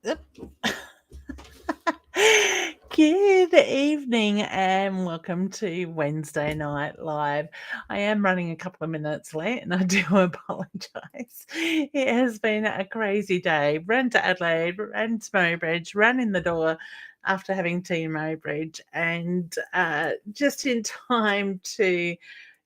Good evening and welcome to Wednesday Night Live. I am running a couple of minutes late and I do apologise. It has been a crazy day. Ran to Adelaide, ran to Mowbridge, ran in the door after having tea in Mowbridge, and just in time to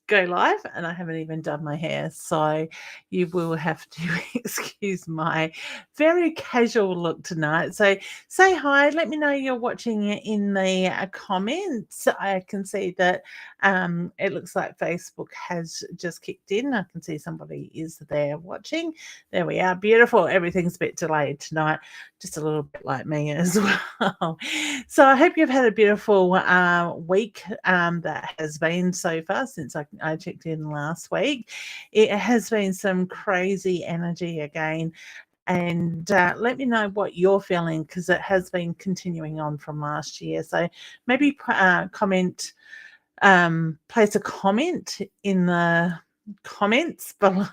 go live, and I haven't even done my hair, so you will have to excuse my very casual look tonight. So say hi, let me know you're watching it in the comments. I can see that it looks like Facebook has just kicked in. I can see somebody is there watching. There we are. Beautiful. Everything's a bit delayed tonight, just a little bit like me as well. So I hope you've had a beautiful week that has been so far since I checked in last week. It has been some crazy energy again. And let me know what you're feeling, because it has been continuing on from last year. So maybe place a comment in the comments below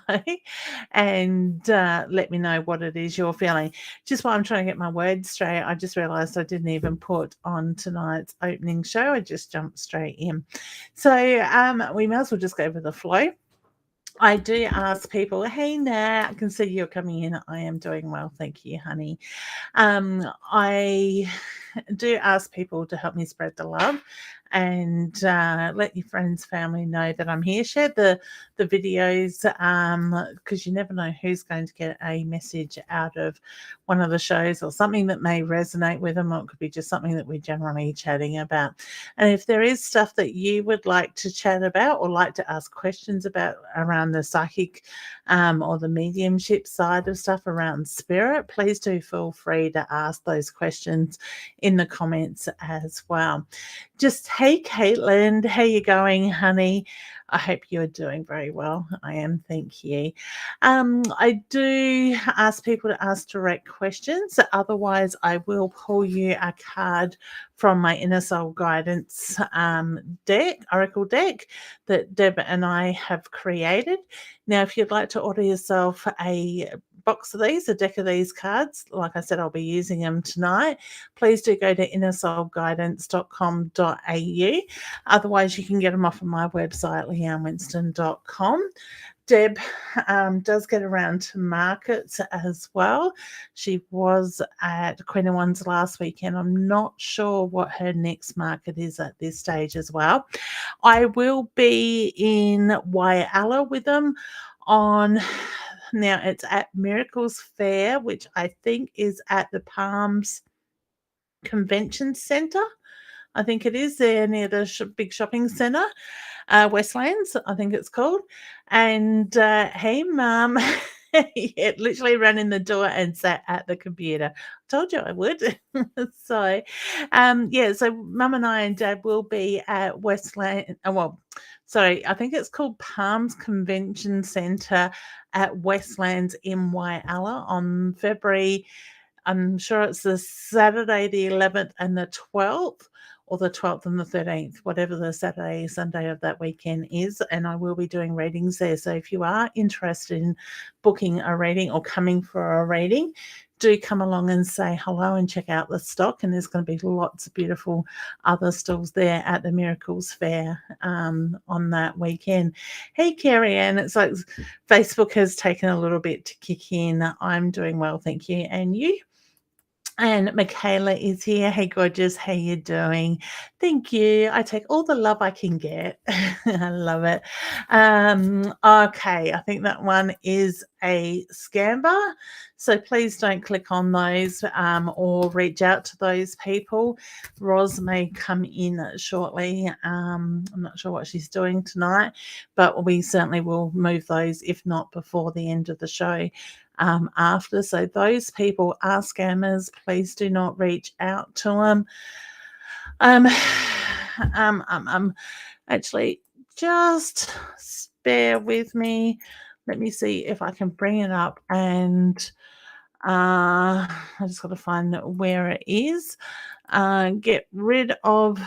and let me know what it is you're feeling. Just while I'm trying to get my words straight, I just realized I didn't even put on tonight's opening show. I just jumped straight in. So we may as well just go with the flow. I do ask people, hey Nat, I can see you're coming in. I am doing well, thank you, honey. I do ask people to help me spread the love and let your friends, family know that I'm here. Share the videos, because you never know who's going to get a message out of one of the shows, or something that may resonate with them, or it could be just something that we're generally chatting about. And if there is stuff that you would like to chat about or like to ask questions about around the psychic or the mediumship side of stuff around spirit, please do feel free to ask those questions in the comments as well. Just, hey Caitlin, how you going, honey? I hope you're doing very well. I am, thank you. I do ask people to ask direct questions. Otherwise, I will pull you a card from my Inner Soul Guidance Oracle deck that Deb and I have created. Now, if you'd like to order yourself a box of these, a deck of these cards, like I said, I'll be using them tonight. Please do go to innersoulguidance.com.au. Otherwise, you can get them off of my website, leannewinston.com. Deb does get around to markets as well. She was at Queen and Ones last weekend. I'm not sure what her next market is at this stage as well. I will be in Waiala with them on, now it's at Miracles Fair, which I think is at the Palms Convention Centre. I think it is there near the big shopping centre, Westlands, I think it's called. And hey, Mum. It literally ran in the door and sat at the computer. Told you I would. So, so Mum and I and Dad will be at Westland. I think it's called Palms Convention Centre at Westlands in Waiala on February. I'm sure it's the Saturday, the 11th and the 12th, or the 12th and the 13th, whatever the Saturday, Sunday of that weekend is. And I will be doing readings there. So if you are interested in booking a reading or coming for a reading, do come along and say hello and check out the stock. And there's going to be lots of beautiful other stalls there at the Miracles Fair on that weekend. Hey, Carrie Ann, it's like Facebook has taken a little bit to kick in. I'm doing well, thank you. And you? And Michaela is here. Hey, gorgeous. How you doing? Thank you. I take all the love I can get. I love it. Okay, I think that one is a scammer. So please don't click on those or reach out to those people. Roz may come in shortly. I'm not sure what she's doing tonight, but we certainly will move those, if not before the end of the show. After. So those people are scammers. Please do not reach out to them. Actually, just bear with me. Let me see if I can bring it up, and I just got to find where it is. Get rid of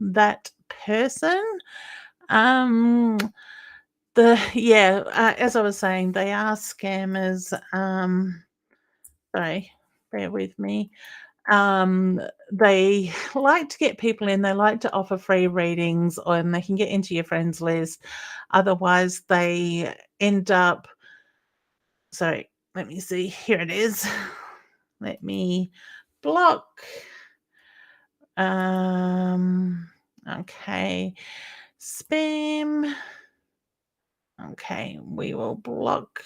that person. As I was saying, they are scammers. Sorry, Bear with me. They like to get people in. They like to offer free readings, and they can get into your friends list. Otherwise, they end up. Sorry, let me see. Here it is. Let me block. Okay. Spam. Okay, we will block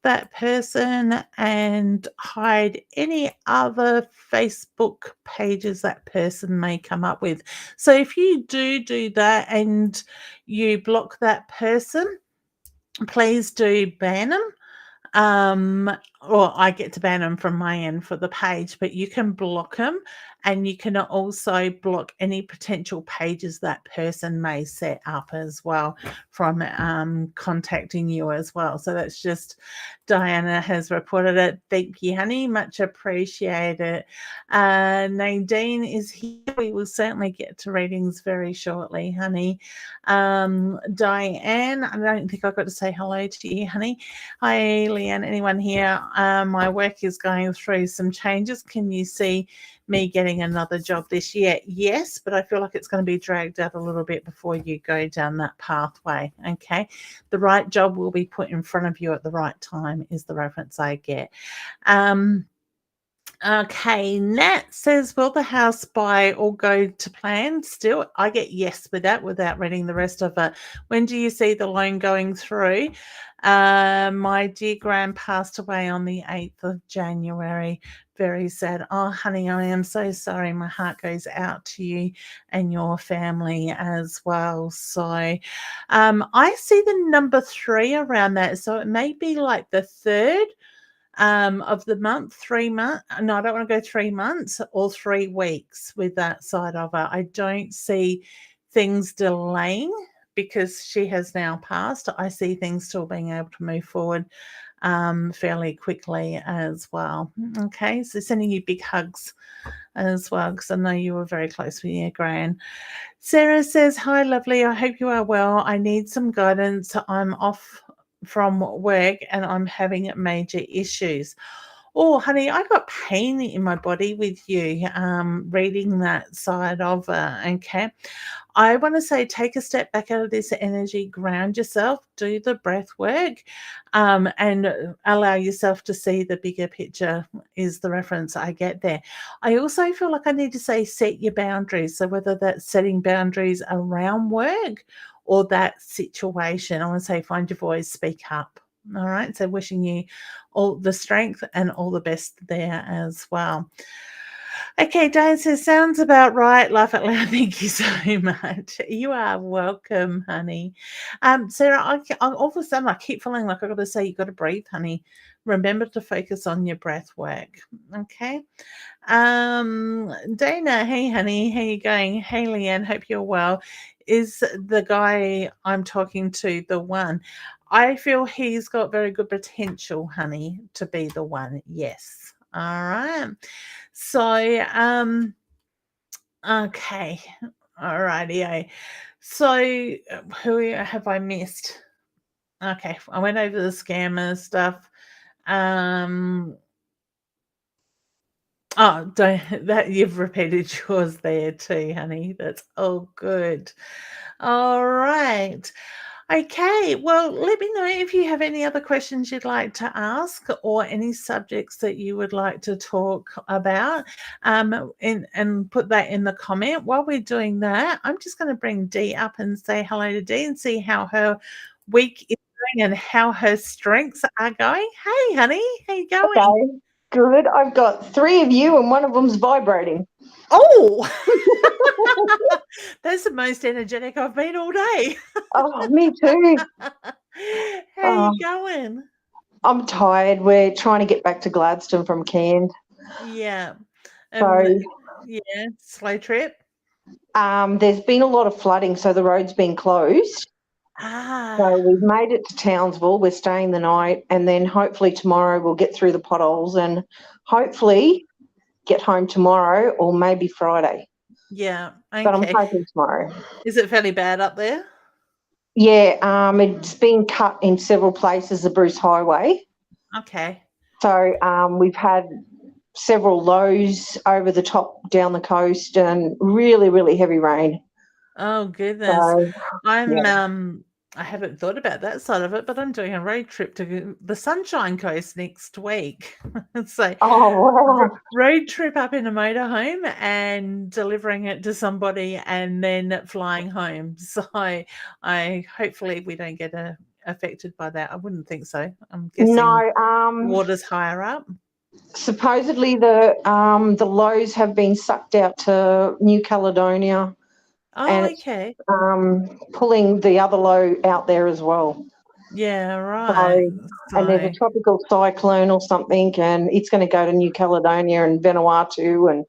that person and hide any other Facebook pages that person may come up with. So if you do that and you block that person, please do ban them. Or I get to ban them from my end for the page, but you can block them, and you can also block any potential pages that person may set up as well from contacting you as well. So that's just Diana has reported it. Thank you, honey. Much appreciated. Nadine is here. We will certainly get to readings very shortly, honey. Diane, I don't think I got to say hello to you, honey. Hi, Leanne. Anyone here? My work is going through some changes. Can you see me getting another job this year? Yes, but I feel like it's going to be dragged out a little bit before you go down that pathway. Okay. The right job will be put in front of you at the right time is the reference I get. Okay, Nat says, will the house buy all go to plan still? I get yes with that without reading the rest of it. When do you see the loan going through? My dear Gran passed away on the 8th of January. Very sad. Oh, honey, I am so sorry. My heart goes out to you and your family as well. So I see the number 3 around that. So it may be like the 3rd of the month, 3 months. No, I don't want to go 3 months or 3 weeks with that side of it. I don't see things delaying because she has now passed. I see things still being able to move forward fairly quickly as well. Okay, so sending you big hugs as well, because I know you were very close with your gran. Sarah says, hi, lovely. I hope you are well. I need some guidance. I'm off from work and I'm having major issues. Oh, honey, I got pain in my body with you reading that side of it. Okay. I want to say take a step back out of this energy, ground yourself, do the breath work, and allow yourself to see the bigger picture is the reference I get there. I also feel like I need to say set your boundaries. So whether that's setting boundaries around work or that situation, I want to say find your voice, speak up. All right. So wishing you all the strength and all the best there as well. Okay, Diane says, sounds about right. Laugh out loud. Thank you so much. You are welcome, honey. Sarah, all of a sudden I keep feeling like I've got to say, you got to breathe, honey. Remember to focus on your breath work. Okay. Dana, hey, honey. How you going? Hey, Leanne, hope you're well. Is the guy I'm talking to the one? I feel he's got very good potential, honey, to be the one. Yes. All right. So, okay. All righty. So, who have I missed? Okay. I went over the scammer stuff. Oh, don't that you've repeated yours there too, honey. That's all good. All right. Okay, well, let me know if you have any other questions you'd like to ask or any subjects that you would like to talk about, and put that in the comment. While we're doing that, I'm just going to bring Dee up and say hello to Dee and see how her week is going and how her strengths are going. Hey, honey, how you going? Okay, good. I've got 3 of you and one of them's vibrating. Oh, that's the most energetic I've been all day. Oh, me too. How you going? I'm tired. We're trying to get back to Gladstone from Cairns. Yeah. So, yeah, slow trip. there's been a lot of flooding, so the road's been closed. So we've made it to Townsville. We're staying the night, and then hopefully tomorrow we'll get through the potholes and hopefully get home tomorrow or maybe Friday. Yeah. Okay. But I'm hoping tomorrow. Is it fairly bad up there? Yeah, it's been cut in several places, the Bruce Highway. Okay. So we've had several lows over the top down the coast, and really, really heavy rain. Oh goodness. So, I haven't thought about that side of it, but I'm doing a road trip to the Sunshine Coast next week. So wow. road trip up in a motorhome and delivering it to somebody and then flying home. So I hopefully we don't get affected by that. I wouldn't think so. I'm guessing water's higher up. Supposedly the lows have been sucked out to New Caledonia. Oh, okay. Pulling the other low out there as well. Yeah, right. And there's a tropical cyclone or something, and it's going to go to New Caledonia and Vanuatu and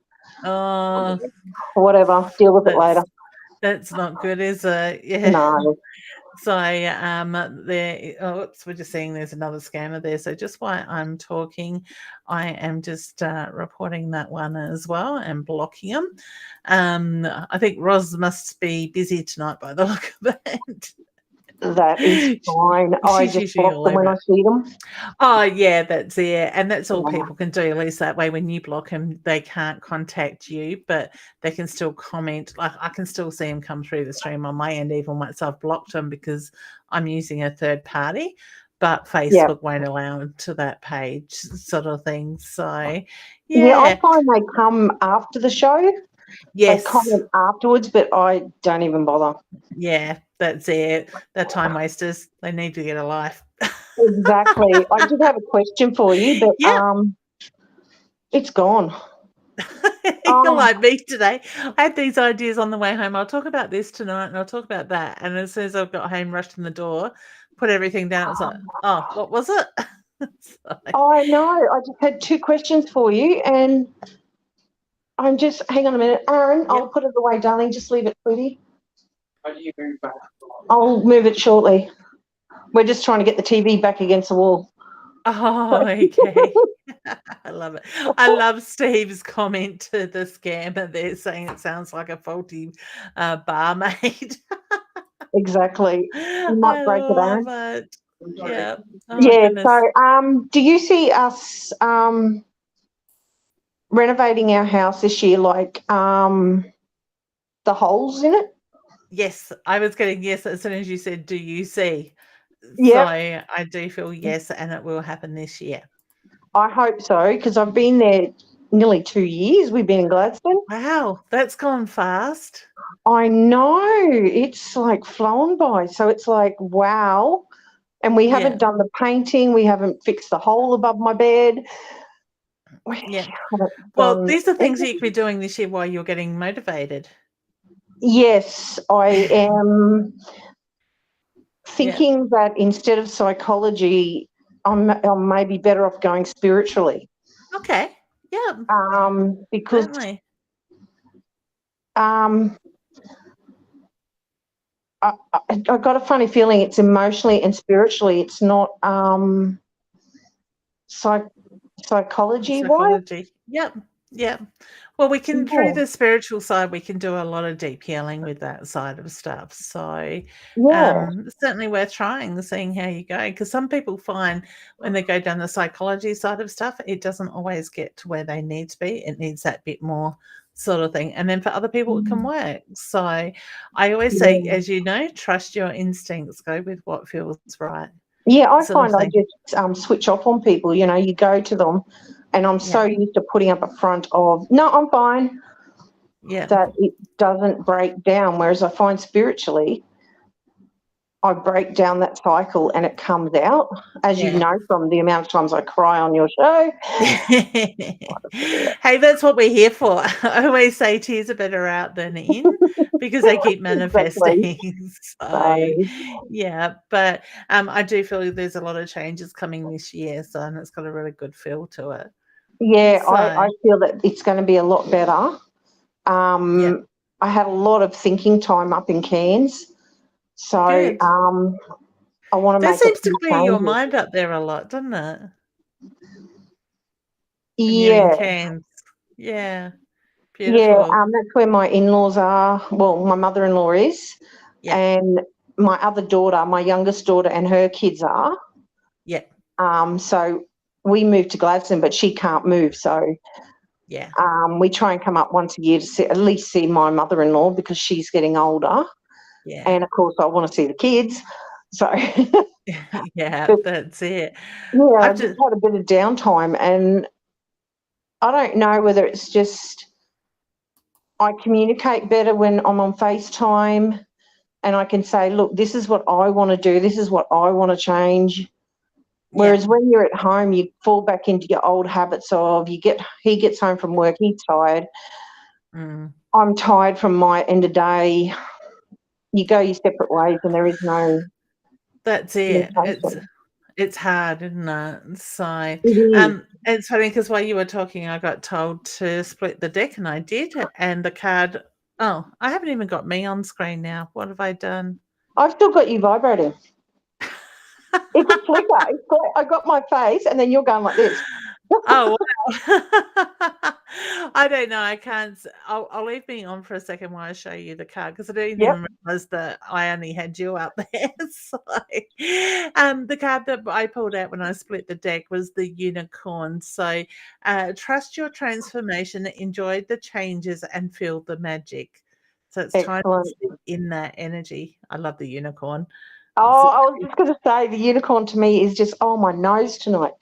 whatever. Deal with it later. That's not good, is it? Yeah. No. So we're just seeing there's another scammer there. So just while I'm talking, I am just reporting that one as well and blocking them. I think Roz must be busy tonight by the look of it. That is fine. I just block them when I see them. Oh, yeah, that's it. And that's all people can do. At least that way, when you block them, they can't contact you, but they can still comment. Like, I can still see them come through the stream on my end, even once I've blocked them, because I'm using a third party, but Facebook won't allow them to that page, sort of thing. So, yeah, I find they come after the show. Yes. They comment afterwards, but I don't even bother. Yeah, that's it. They're time wasters. They need to get a life. Exactly. I did have a question for you, but it's gone. You're like me today. I had these ideas on the way home. I'll talk about this tonight and I'll talk about that. And as soon as I got home, rushed in the door, put everything down. It was like, oh, what was it? I know. I just had 2 questions for you, and I'm just, hang on a minute. Aaron, I'll put it away, darling. Just leave it, sweetie. How do you move back? I'll move it shortly. We're just trying to get the TV back against the wall. Oh, okay. I love it. I love Steve's comment to the scammer there saying it sounds like a faulty barmaid. Exactly. You might break it, Aaron. Yeah. Oh, yeah. So, do you see us renovating our house this year, like the holes in it? Yes, I was getting yes as soon as you said, do you see? Yeah. So I do feel yes, and it will happen this year. I hope so, because I've been there nearly 2 years. We've been in Gladstone. Wow, that's gone fast. I know. It's like flown by. So it's like, wow. And we haven't done the painting. We haven't fixed the hole above my bed. Yeah. Well, these are things that you could be doing this year while you're getting motivated. Yes, I am thinking that instead of psychology, I'm maybe better off going spiritually. Okay. Yeah. Because certainly. I got a funny feeling it's emotionally and spiritually. It's not psychology. Yep. Yep. Well, we can, through the spiritual side, we can do a lot of deep healing with that side of stuff. So certainly worth trying, seeing how you go. Because some people find when they go down the psychology side of stuff, it doesn't always get to where they need to be. It needs that bit more sort of thing. And then for other people, it can work. So I always say, as you know, trust your instincts. Go with what feels right. Yeah, I find I just switch off on people. You know, you go to them, and I'm so used to putting up a front of, no, I'm fine, that it doesn't break down. Whereas I find spiritually, I break down that cycle and it comes out, as you know from the amount of times I cry on your show. Hey, that's what we're here for. I always say tears are better out than in because they keep manifesting. But I do feel there's a lot of changes coming this year, and it's got a really good feel to it. Yeah, I feel that it's going to be a lot better. I had a lot of thinking time up in Cairns. So I want to make it. That seems to clear your mind up there a lot, doesn't it? Yeah. Yeah. Beautiful. Yeah, that's where my in-laws are. Well, my mother-in-law is. Yeah. And my other daughter, my youngest daughter, and her kids are. Yeah. So we moved to Gladstone, but she can't move. So Yeah. we try and come up once a year to at least see my mother-in-law because she's getting older. Yeah. And, of course, I want to see the kids. So, Yeah, but, that's it. yeah, I've I've just had a bit of downtime, and I don't know whether it's just I communicate better when I'm on FaceTime and I can say, look, this is what I want to do. This is what I want to change. Whereas when you're at home, you fall back into your old habits of he gets home from work, he's tired. I'm tired from my end of day. You go your separate ways and there is no. That's it. It's hard, isn't it? So, it's funny because while you were talking, I got told to split the deck, and I did. And the card, I haven't even got me on screen now. What have I done? I've still got you vibrating. It's a flicker. I got my face, and then you're going like this. Oh, wow. I don't know. I can't. I'll leave me on for a second while I show you the card because I didn't even realize that I only had you up there. So, the card that I pulled out when I split the deck was the unicorn. So, trust your transformation, enjoy the changes, and feel the magic. So it's time to sit in that energy. I love the unicorn. Oh, I was just going to say the unicorn to me is just my nose tonight.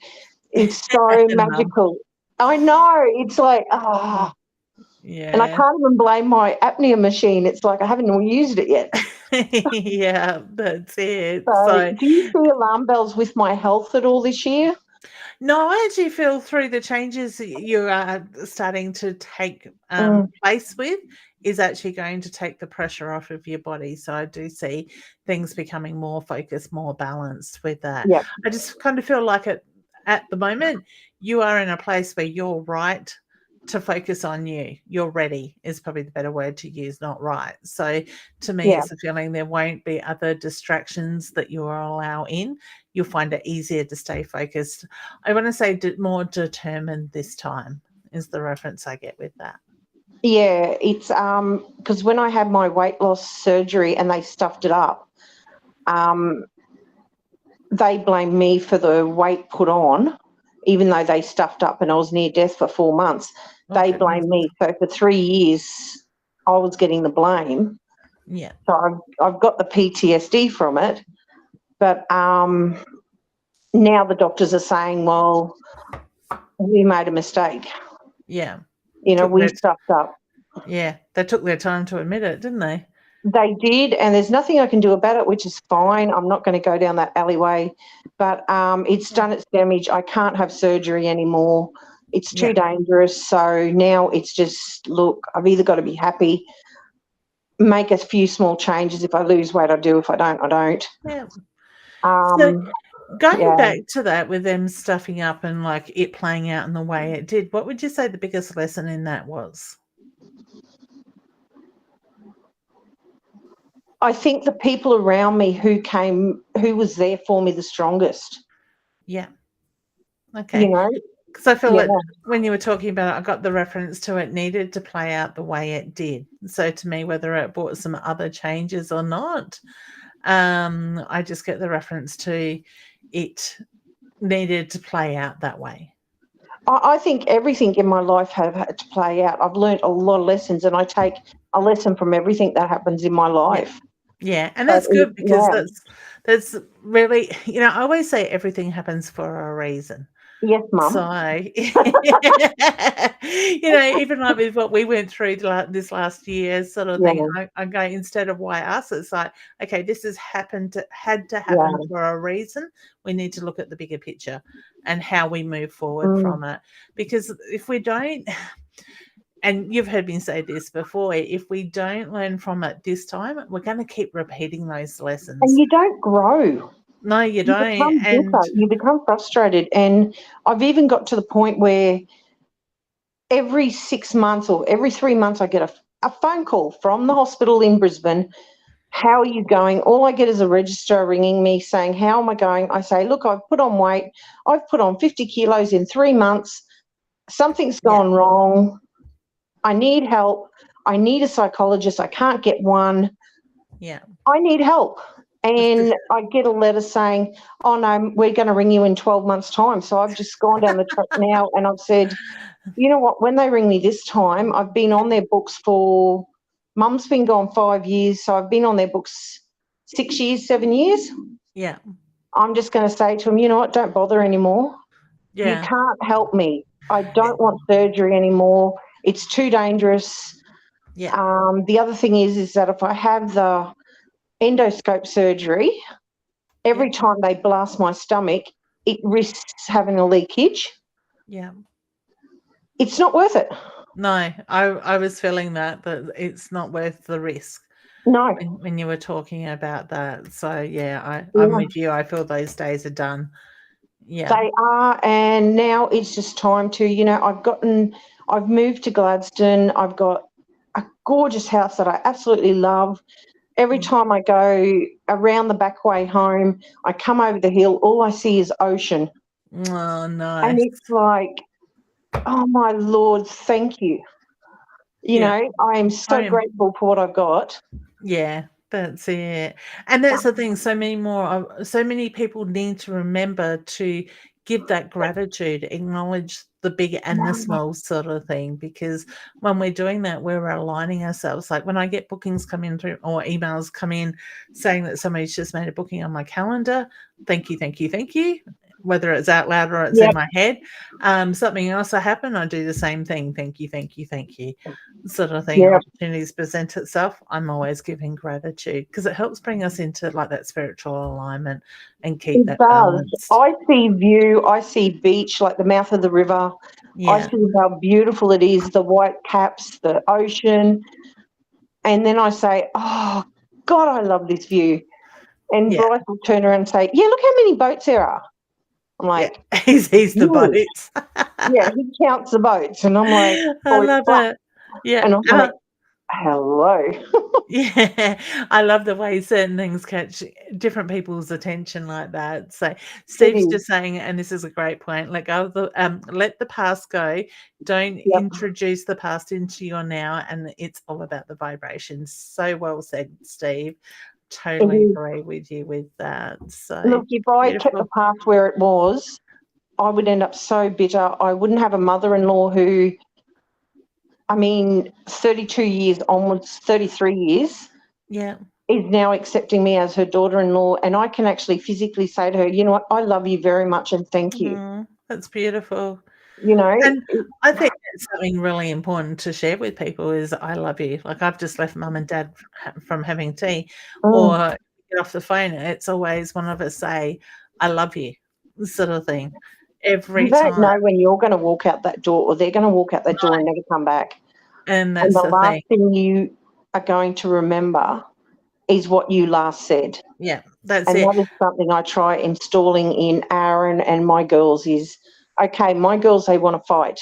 It's so magical. I know. It's like, yeah. And I can't even blame my apnea machine. It's like I haven't used it yet. Yeah, that's it. So do you see alarm bells with my health at all this year? No, I actually feel through the changes you are starting to take place with is actually going to take the pressure off of your body. So I do see things becoming more focused, more balanced with that. Yep. I just kind of feel like at the moment, you are in a place where you're right to focus on you. You're ready is probably the better word to use, not right. So to me, it's a feeling there won't be other distractions that you will allow in. You'll find it easier to stay focused. I want to say more determined this time is the reference I get with that. Yeah, it's because when I had my weight loss surgery and they stuffed it up, they blamed me for the weight put on, even though they stuffed up and I was near death for 4 months. They blamed me. So for 3 years, I was getting the blame. Yeah. So I've got the PTSD from it. But now the doctors are saying, well, we made a mistake. Yeah. We stuffed up. Yeah. They took their time to admit it, didn't they? They did, and there's nothing I can do about it, which is fine. I'm not going to go down that alleyway. But it's done its damage. I can't have surgery anymore. It's too dangerous. So now it's just, look, I've either got to be happy, make a few small changes. If I lose weight, I do. If I don't, I don't. Yeah. So going back to that with them stuffing up and like it playing out in the way it did, what would you say the biggest lesson in that was? I think the people around me who was there for me the strongest. Yeah. Okay. Because I feel like when you were talking about it, I got the reference to it needed to play out the way it did. So to me, whether it brought some other changes or not, I just get the reference to it needed to play out that way. I think everything in my life have had to play out. I've learned a lot of lessons, and I take a lesson from everything that happens in my life. Yeah, and that's good because that's really, I always say everything happens for a reason. Yes, Mum. So, even like with what we went through this last year sort of thing, I'm going, instead of why us, it's like, okay, this has had to happen for a reason. We need to look at the bigger picture and how we move forward from it. Because if we don't, and you've heard me say this before, if we don't learn from it this time, we're going to keep repeating those lessons. And you don't grow. No, you don't. You become frustrated. And I've even got to the point where every 6 months or every 3 months I get a phone call from the hospital in Brisbane. How are you going? All I get is a registrar ringing me saying, how am I going? I say, look, I've put on weight. I've put on 50 kilos in 3 months. Something's gone wrong. I need help. I need a psychologist. I can't get one. Yeah. I need help. And I get a letter saying, oh, no, we're going to ring you in 12 months' time. So I've just gone down the track now and I've said, you know what, when they ring me this time, I've been on their books for, Mum's been gone 5 years, so I've been on their books 6 years, 7 years. Yeah. I'm just going to say to them, you know what, don't bother anymore. Yeah. You can't help me. I don't want surgery anymore. It's too dangerous. Yeah. The other thing is that if I have the endoscope surgery, every time they blast my stomach, it risks having a leakage. Yeah. It's not worth it. No, I was feeling that it's not worth the risk. No. When you were talking about that. So yeah, I'm with you. I feel those days are done. Yeah. They are, and now it's just time to, you know, I've moved to Gladstone. I've got a gorgeous house that I absolutely love. Every time I go around the back way home, I come over the hill, all I see is ocean. Oh, nice. And it's like, oh my Lord, thank you. You know, I am so grateful for what I've got. Yeah, that's it. And that's the thing. So many people need to remember to give that gratitude, acknowledge the big and the small sort of thing, because when we're doing that, we're aligning ourselves. Like when I get bookings come in through or emails come in saying that somebody's just made a booking on my calendar, thank you, thank you, thank you. Whether it's out loud or it's in my head. Something else will happen, I do the same thing. Thank you, thank you, thank you. Sort of thing. Opportunities present itself. I'm always giving gratitude because it helps bring us into like that spiritual alignment and keep that balance. I see view, I see beach, like the mouth of the river. I see how beautiful it is, the white caps, the ocean. And then I say, oh, God, I love this view. And Bryce will turn around and say, yeah, look how many boats there are. I'm like, he sees the boats. Yeah, he counts the boats. And I'm like, I love it. Yeah. And I'm like, hello. Yeah, I love the way certain things catch different people's attention like that. So Steve's just saying, and this is a great point, let go of let the past go. Don't introduce the past into your now, and it's all about the vibrations. So well said, Steve. Totally agree with you with that. So look, if I kept the past where it was, I would end up so bitter. I wouldn't have a mother-in-law who, 32 years onwards, 33 years, is now accepting me as her daughter-in-law, and I can actually physically say to her, you know what, I love you very much and thank you. That's beautiful. You know, and I think that's something really important to share with people is I love you. Like I've just left mum and dad from having tea or get off the phone. It's always one of us say, I love you, sort of thing. Every time. You don't know when you're going to walk out that door or they're going to walk out that door and never come back. And that's the last thing you are going to remember is what you last said. Yeah, that's and it. And that is something I try installing in Aaron and my girls is, okay, my girls, they want to fight.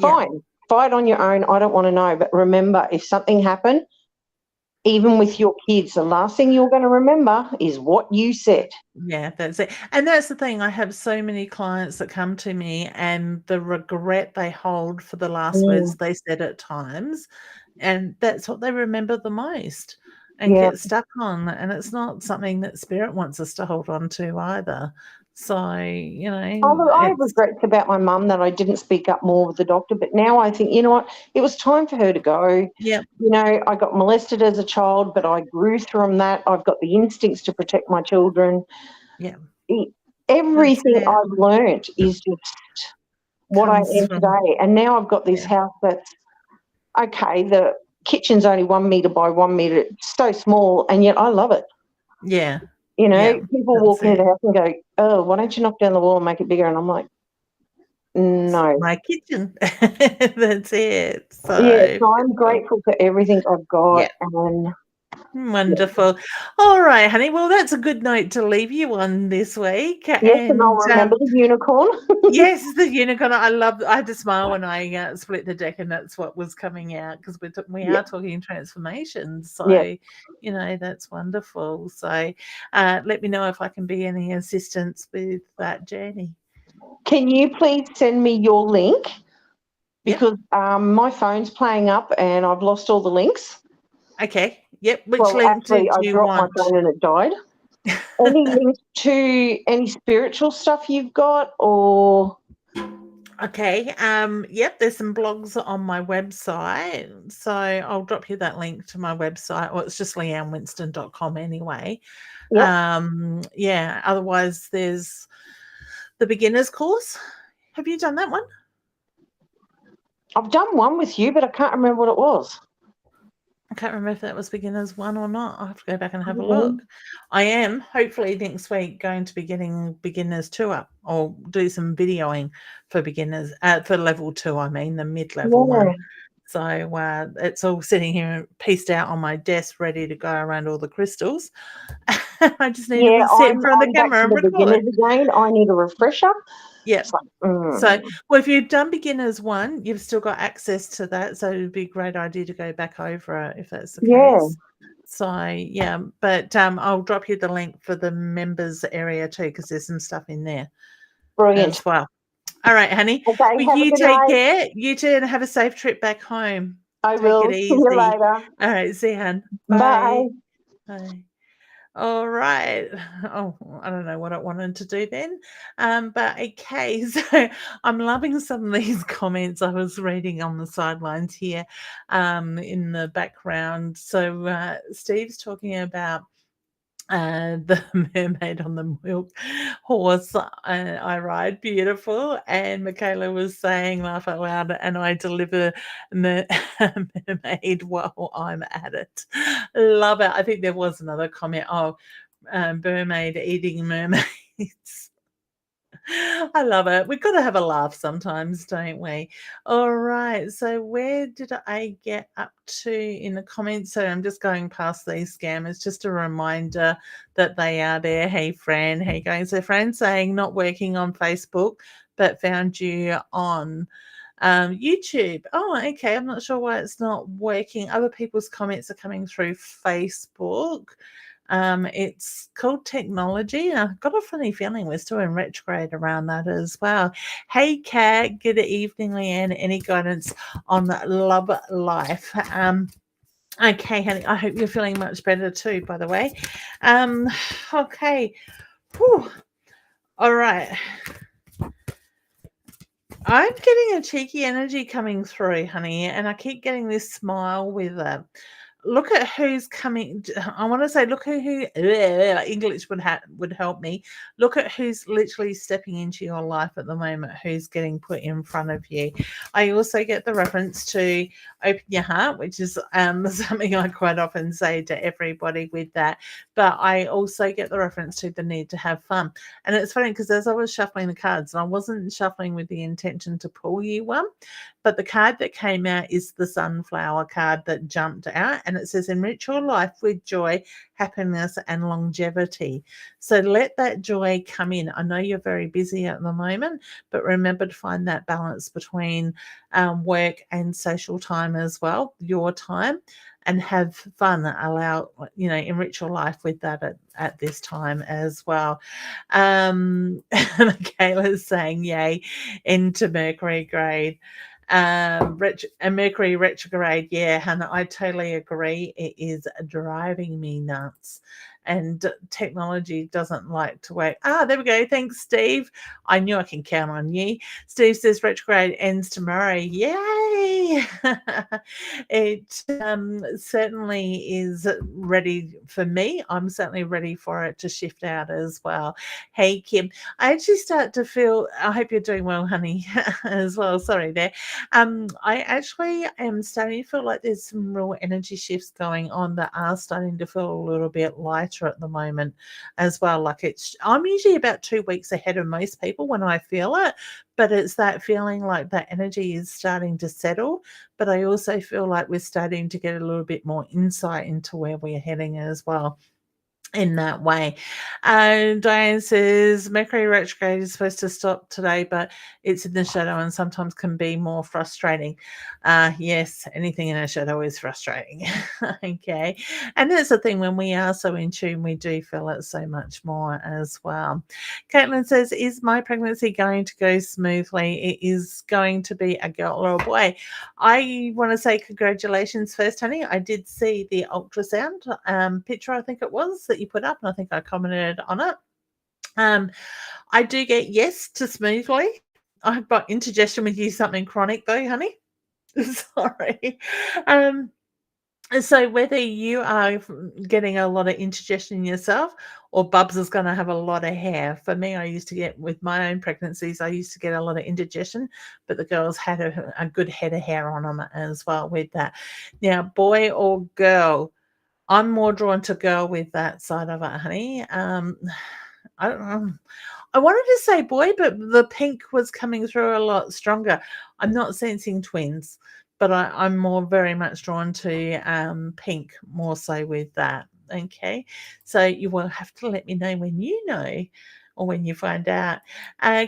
Fine, fight on your own. I don't want to know. But remember, if something happened, even with your kids, the last thing you're going to remember is what you said. Yeah, that's it. And that's the thing. I have so many clients that come to me and the regret they hold for the last words they said at times. And that's what they remember the most and get stuck on. And it's not something that spirit wants us to hold on to either. So, you know. I have regrets about my mum that I didn't speak up more with the doctor, but now I think, you know what, it was time for her to go. Yeah. You know, I got molested as a child, but I grew from that. I've got the instincts to protect my children. Yeah. Everything I've learned is just what I am today. And now I've got this house that's, okay, the kitchen's only 1 metre by 1 metre. It's so small, and yet I love it. Yeah. You know, people walk into the house and go, oh, why don't you knock down the wall and make it bigger? And I'm like, no. It's my kitchen. That's it. So, so I'm grateful for everything I've got. Yeah. And wonderful. All right, honey. Well, that's a good note to leave you on this week. Yes, and I'll remember the unicorn. Yes, the unicorn. I had to smile when I split the deck, and that's what was coming out because we are talking transformations. So, you know, that's wonderful. So, let me know if I can be any assistance with that journey. Can you please send me your link? Because my phone's playing up and I've lost all the links. Okay. Yep. Which link actually, did you I dropped want? my phone and it died. Any links to any spiritual stuff you've got, or? Okay. Yep, there's some blogs on my website. So I'll drop you that link to my website. Well, it's just leannewinston.com anyway. Yep. Yeah, otherwise there's the beginner's course. Have you done that one? I've done one with you, but I can't remember what it was. I can't remember if that was beginners one or not. I'll have to go back and have a look. I am hopefully next week going to be getting beginners 2 up, or do some videoing for beginners, for level 2, I mean, the mid-level one. So it's all sitting here pieced out on my desk, ready to go around all the crystals. I just need to sit in front of the camera and record. Beginners again. I need a refresher. Yeah. So, well, if you've done beginners 1, you've still got access to that. So it'd be a great idea to go back over it if that's the case. So, yeah, but I'll drop you the link for the members area too, because there's some stuff in there. Brilliant. As well. All right, honey. Okay, well, you take care. You too, and have a safe trip back home. I will. Take it easy. See you later. All right, see you, hon. Bye. Bye. All right. Oh, I don't know what I wanted to do then. But okay, so I'm loving some of these comments I was reading on the sidelines here in the background. So Steve's talking about the mermaid on the milk horse I ride, beautiful. And Michaela was saying, laugh out loud, and I deliver mermaid while I'm at it. Love it. I think there was another comment. Oh, mermaid eating mermaids. I love it. We've got to have a laugh sometimes, don't we? All right. So where did I get up to in the comments? So I'm just going past these scammers. Just a reminder that they are there. Hey, Fran. How you going? So Fran saying not working on Facebook, but found you on YouTube. Oh, okay. I'm not sure why it's not working. Other people's comments are coming through Facebook. It's called technology. I've got a funny feeling we're still in retrograde around that as well. Hey, Kat. Good evening, Leanne. Any guidance on love life? Okay, honey. I hope you're feeling much better too, by the way. Okay. Whew. All right. I'm getting a cheeky energy coming through, honey, and I keep getting this smile with it. Look at who's coming. I want to say, look at who English would help me. Look at who's literally stepping into your life at the moment, who's getting put in front of you. I also get the reference to open your heart, which is something I quite often say to everybody with that. But I also get the reference to the need to have fun. And it's funny because as I was shuffling the cards, and I wasn't shuffling with the intention to pull you one, but the card that came out is the sunflower card that jumped out, and it says enrich your life with joy, happiness, and longevity. So let that joy come in. I know you're very busy at the moment, but remember to find that balance between work and social time as well, your time, and have fun. Allow, enrich your life with that at this time as well. Michaela's saying, yay, into Mercury grade. Mercury retrograde, yeah, Hannah, I totally agree. It is driving me nuts, and technology doesn't like to wait. There we go. Thanks, Steve. I knew I can count on you. Steve says retrograde ends tomorrow. Yay! It certainly is ready for me. I'm certainly ready for it to shift out as well. Hey, Kim, I actually start to feel, I hope you're doing well, honey, as well. Sorry there. I actually am starting to feel like there's some real energy shifts going on that are starting to feel a little bit lighter at the moment as well. Like I'm usually about 2 weeks ahead of most people when I feel it, but it's that feeling like that energy is starting to settle. But I also feel like we're starting to get a little bit more insight into where we're heading as well in that way. Diane says Mercury retrograde is supposed to stop today, but it's in the shadow and sometimes can be more frustrating. Yes, anything in a shadow is frustrating. Okay. And that's the thing, when we are so in tune, we do feel it so much more as well. Caitlin says, is my pregnancy going to go smoothly? It is going to be a girl or a boy. I want to say congratulations first, honey. I did see the ultrasound picture, I think it was, that that you put up, and I think I commented on it. I do get yes to smoothly. I've got indigestion with you, something chronic though, honey. Sorry. So whether you are getting a lot of indigestion yourself, or Bubs is going to have a lot of hair. For me, I used to get, with my own pregnancies, I used to get a lot of indigestion, but the girls had a good head of hair on them as well with that. Now, boy or girl, I'm more drawn to girl with that side of it, honey. I don't know. I wanted to say boy, but the pink was coming through a lot stronger. I'm not sensing twins, but I'm more very much drawn to pink, more so with that. Okay, so you will have to let me know when you know, or when you find out.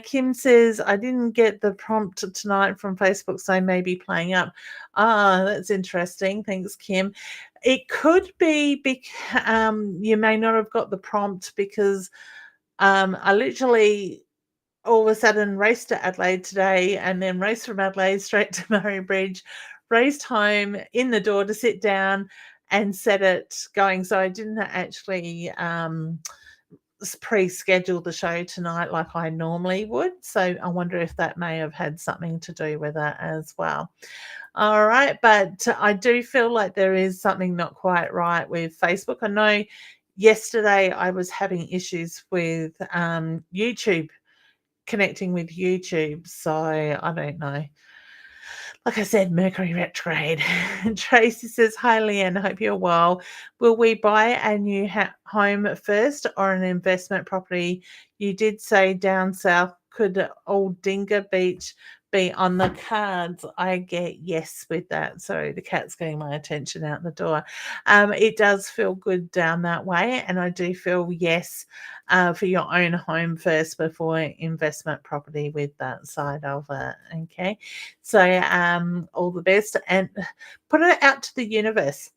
Kim says, I didn't get the prompt tonight from Facebook, so maybe playing up. Ah, that's interesting. Thanks, Kim. It could be you may not have got the prompt because I literally all of a sudden raced to Adelaide today, and then raced from Adelaide straight to Murray Bridge, raced home, in the door to sit down and set it going. So I didn't actually pre-schedule the show tonight like I normally would. So I wonder if that may have had something to do with that as well. All right, but I do feel like there is something not quite right with Facebook. I know yesterday I was having issues with YouTube, connecting with YouTube, so I don't know. Like I said, Mercury retrograde. Tracy says, hi, Leanne, hope you're well. Will we buy a new home first or an investment property? You did say down south, could Old Dinga Beach be on the cards? I get yes with that. Sorry, the cat's getting my attention out the door. It does feel good down that way, and I do feel yes for your own home first before investment property with that side of it. Okay, so all the best, and put it out to the universe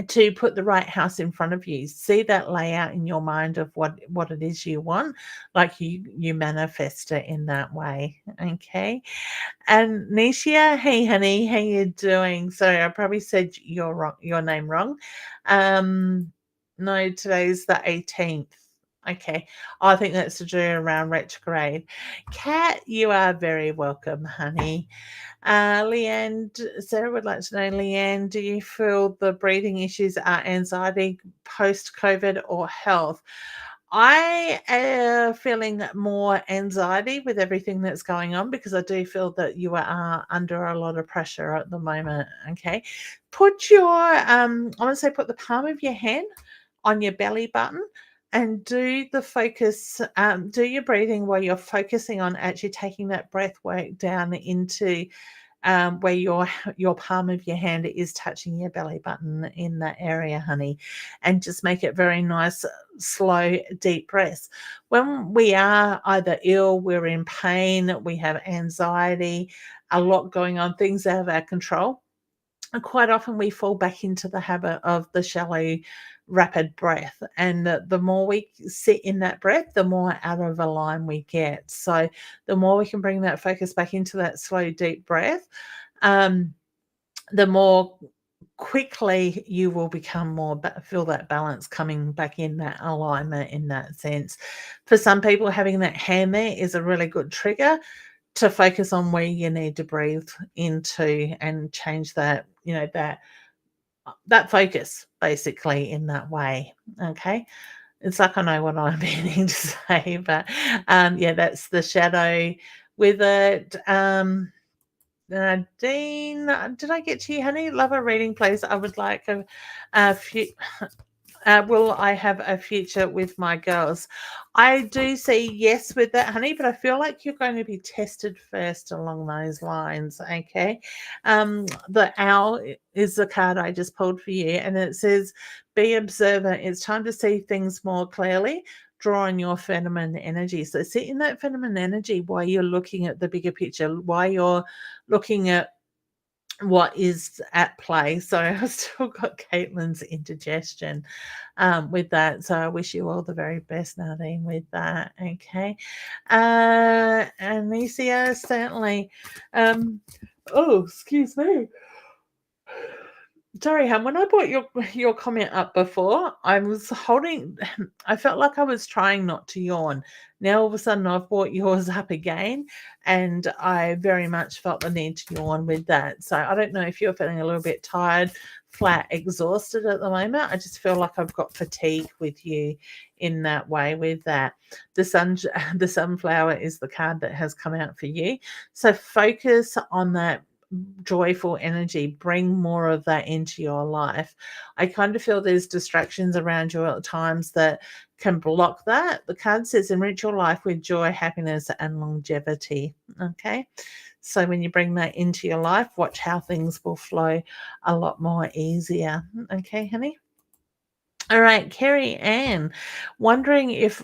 to put the right house in front of you. See that layout in your mind of what it is you want, like you manifest it in that way. Okay. And Nisha, hey honey, how you doing? Sorry, I probably said your name wrong. No, today's the 18th. Okay. I think that's to do around retrograde. Kat, you are very welcome, honey. Leanne, Sarah would like to know, Leanne, do you feel the breathing issues are anxiety post-COVID or health? I am feeling more anxiety with everything that's going on, because I do feel that you are under a lot of pressure at the moment. Okay. Put your, I want to say, put the palm of your hand on your belly button and do the focus, do your breathing while you're focusing on actually taking that breath work down into where your palm of your hand is touching your belly button, in that area, honey, and just make it very nice, slow, deep breaths. When we are either ill, we're in pain, we have anxiety, a lot going on, things out of our control, and quite often we fall back into the habit of the shallow, rapid breath. And the more we sit in that breath, the more out of line we get. So the more we can bring that focus back into that slow, deep breath, the more quickly you will become more, feel that balance coming back in, that alignment in that sense. For some people, having that hand there is a really good trigger to focus on where you need to breathe into and change that, that focus basically in that way. Okay. It's like I know what I'm meaning to say, but yeah, that's the shadow with it. Dean, did I get to you, honey? Love a reading, please. I would like a few. Will I have a future with my girls? I do see yes with that, honey, but I feel like you're going to be tested first along those lines. Okay. The owl is the card I just pulled for you, and it says, be observant. It's time to see things more clearly. Draw on your feminine energy. So sit in that feminine energy while you're looking at the bigger picture, while you're looking at what is at play. So I've still got Caitlin's indigestion with that. So I wish you all the very best, Nadine, with that. Okay. Anicia, certainly. Oh, excuse me. Sorry, Han, when I brought your comment up before, I was holding I felt like I was trying not to yawn. Now all of a sudden I've brought yours up again, and I very much felt the need to yawn with that. So I don't know if you're feeling a little bit tired, flat, exhausted at the moment. I just feel like I've got fatigue with you in that way with that. The sunflower is the card that has come out for you. So focus on that joyful energy, bring more of that into your life. I kind of feel there's distractions around you at times that can block that. The card says enrich your life with joy, happiness, and longevity. Okay. So when you bring that into your life, watch how things will flow a lot more easier. Okay, honey. All right, Carrie Ann, wondering if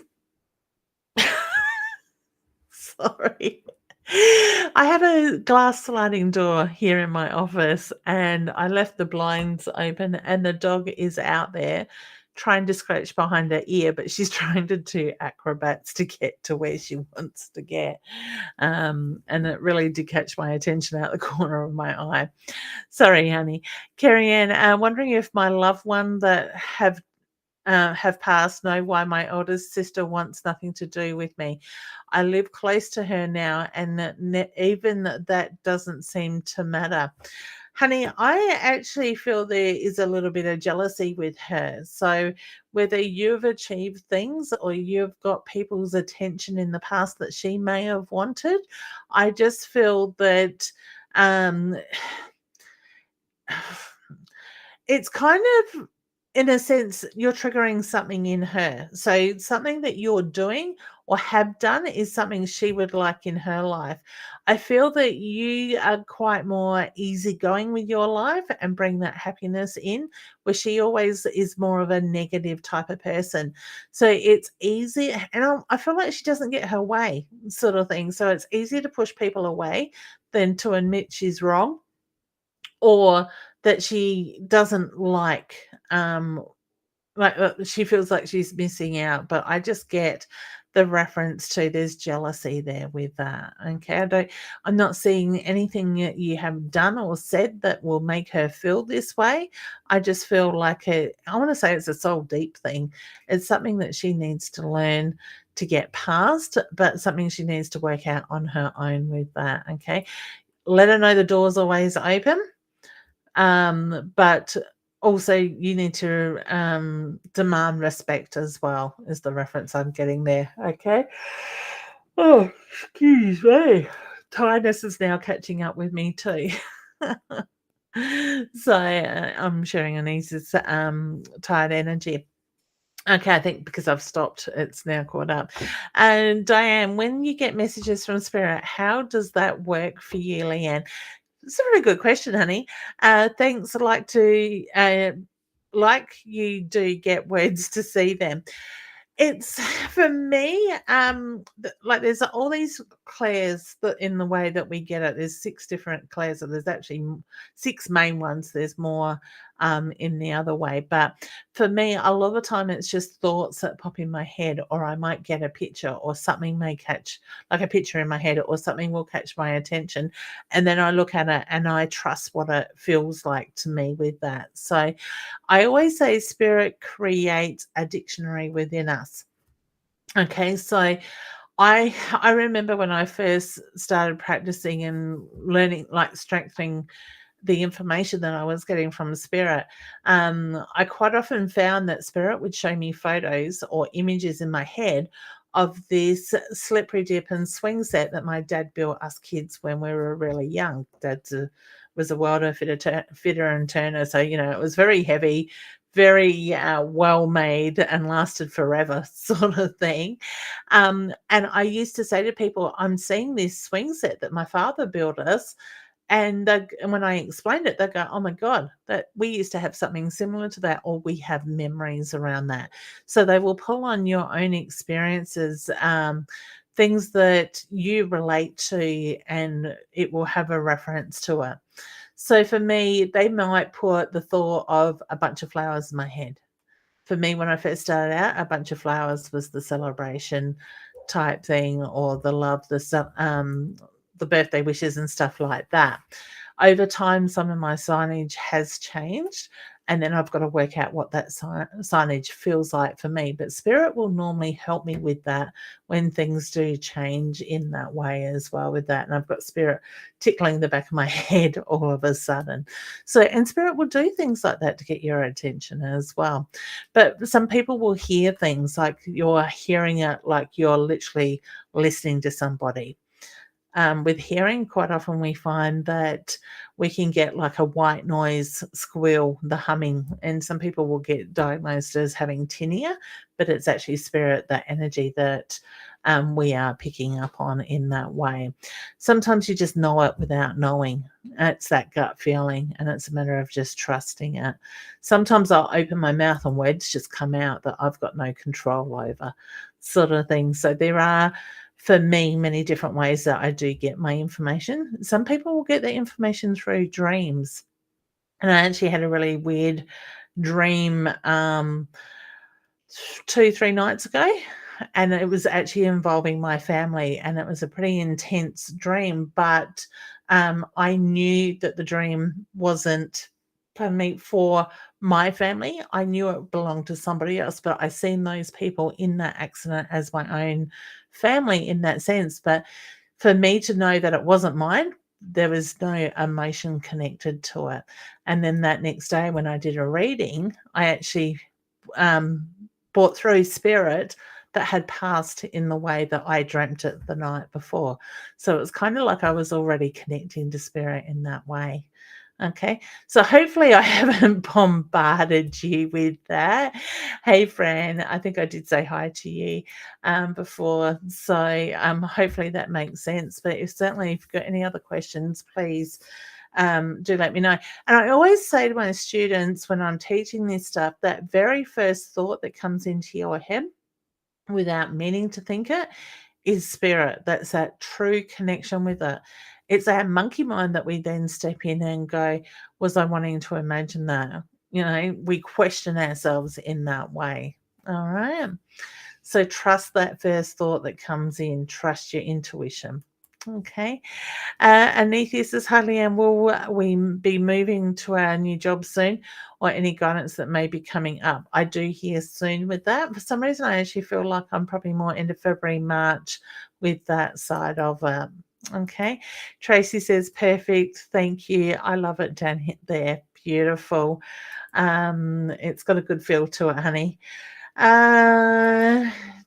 sorry. I have a glass sliding door here in my office, and I left the blinds open, and the dog is out there trying to scratch behind her ear, but she's trying to do acrobats to get to where she wants to get. And it really did catch my attention out the corner of my eye. Sorry, honey. Carrie Ann, wondering if my loved one that have passed know why my oldest sister wants nothing to do with me. I live close to her now, and even that doesn't seem to matter. Honey, I actually feel there is a little bit of jealousy with her. So, whether you've achieved things or you've got people's attention in the past that she may have wanted, I just feel that um, it's kind of, in a sense, you're triggering something in her. So something that you're doing or have done is something she would like in her life. I feel that you are quite more easygoing with your life and bring that happiness in, where she always is more of a negative type of person. So it's easy, and I feel like she doesn't get her way, sort of thing. So it's easier to push people away than to admit she's wrong, or that she doesn't she feels like she's missing out. But I just get the reference to there's jealousy there with that. Okay. I'm not seeing anything that you have done or said that will make her feel this way. I just feel like I want to say it's a soul deep thing. It's something that she needs to learn to get past, but something she needs to work out on her own with that. Okay. Let her know the door's always open. But also you need to demand respect as well, is the reference I'm getting there. Okay. Oh, excuse me. Tiredness is now catching up with me too. So I'm sharing Anissa's tired energy. Okay, I think because I've stopped, it's now caught up. And Diane, when you get messages from Spirit, how does that work for you, Leanne? It's a really good question, honey. Thanks. Like you do get words to see them. It's for me, like there's all these clairs that in the way that we get it. There's 6 different clairs, so there's actually 6 main ones. There's more in the other way, but for me, a lot of the time it's just thoughts that pop in my head, or I might get a picture, or something may catch, like a picture in my head, or something will catch my attention, and then I look at it and I trust what it feels like to me with that. So I always say Spirit creates a dictionary within us. Okay, so I remember when I first started practicing and learning, like strengthening the information that I was getting from Spirit, I quite often found that Spirit would show me photos or images in my head of this slippery dip and swing set that my dad built us kids when we were really young. Dad was a welder, fitter and turner. So, it was very heavy, very well made and lasted forever sort of thing. And I used to say to people, I'm seeing this swing set that my father built us. And when I explained it, they go, "Oh my God, that we used to have something similar to that, or we have memories around that." So they will pull on your own experiences, things that you relate to, and it will have a reference to it. So for me, they might put the thought of a bunch of flowers in my head. For me, when I first started out, a bunch of flowers was the celebration type thing, or the love, the birthday wishes and stuff like that. over time, some of my signage has changed, and then I've got to work out what that signage feels like for me. But spirit will normally help me with that when things do change in that way as well with that. And I've got spirit tickling the back of my head all of a sudden. So, and spirit will do things like that to get your attention as well. But some people will hear things like you're hearing it, like you're literally listening to somebody. With hearing, quite often we find that we can get like a white noise squeal, the humming, and some people will get diagnosed as having tinea, but it's actually spirit, that energy that we are picking up on in that way. Sometimes you just know it without knowing. It's that gut feeling, and it's a matter of just trusting it. Sometimes I'll open my mouth and words just come out that I've got no control over, sort of thing. So there are, for me, many different ways that I do get my information. Some people will get their information through dreams. And I actually had a really weird dream 2-3 nights ago, and it was actually involving my family, and it was a pretty intense dream, but I knew that the dream wasn't for my family. I knew it belonged to somebody else, but I seen those people in that accident as my own family in that sense. But for me to know that it wasn't mine, there was no emotion connected to it. And then that next day when I did a reading, I actually brought through spirit that had passed in the way that I dreamt it the night before. So it was kind of like I was already connecting to spirit in that way. Okay, so hopefully I haven't bombarded you with that. Hey, Fran, I think I did say hi to you before, so hopefully that makes sense. But if you've got any other questions, please do let me know. And I always say to my students when I'm teaching this stuff, that very first thought that comes into your head without meaning to think it is spirit. That's that true connection with it. It's our monkey mind that we then step in and go, was I wanting to imagine that? We question ourselves in that way. All right. So trust that first thought that comes in. Trust your intuition. Okay. Anithia says, hi, Leanne, will we be moving to our new job soon, or any guidance that may be coming up? I do hear soon with that. For some reason, I actually feel like I'm probably more into February, March with that side of it. Okay. Tracy says, perfect. Thank you. I love it down there. Beautiful. It's got a good feel to it, honey.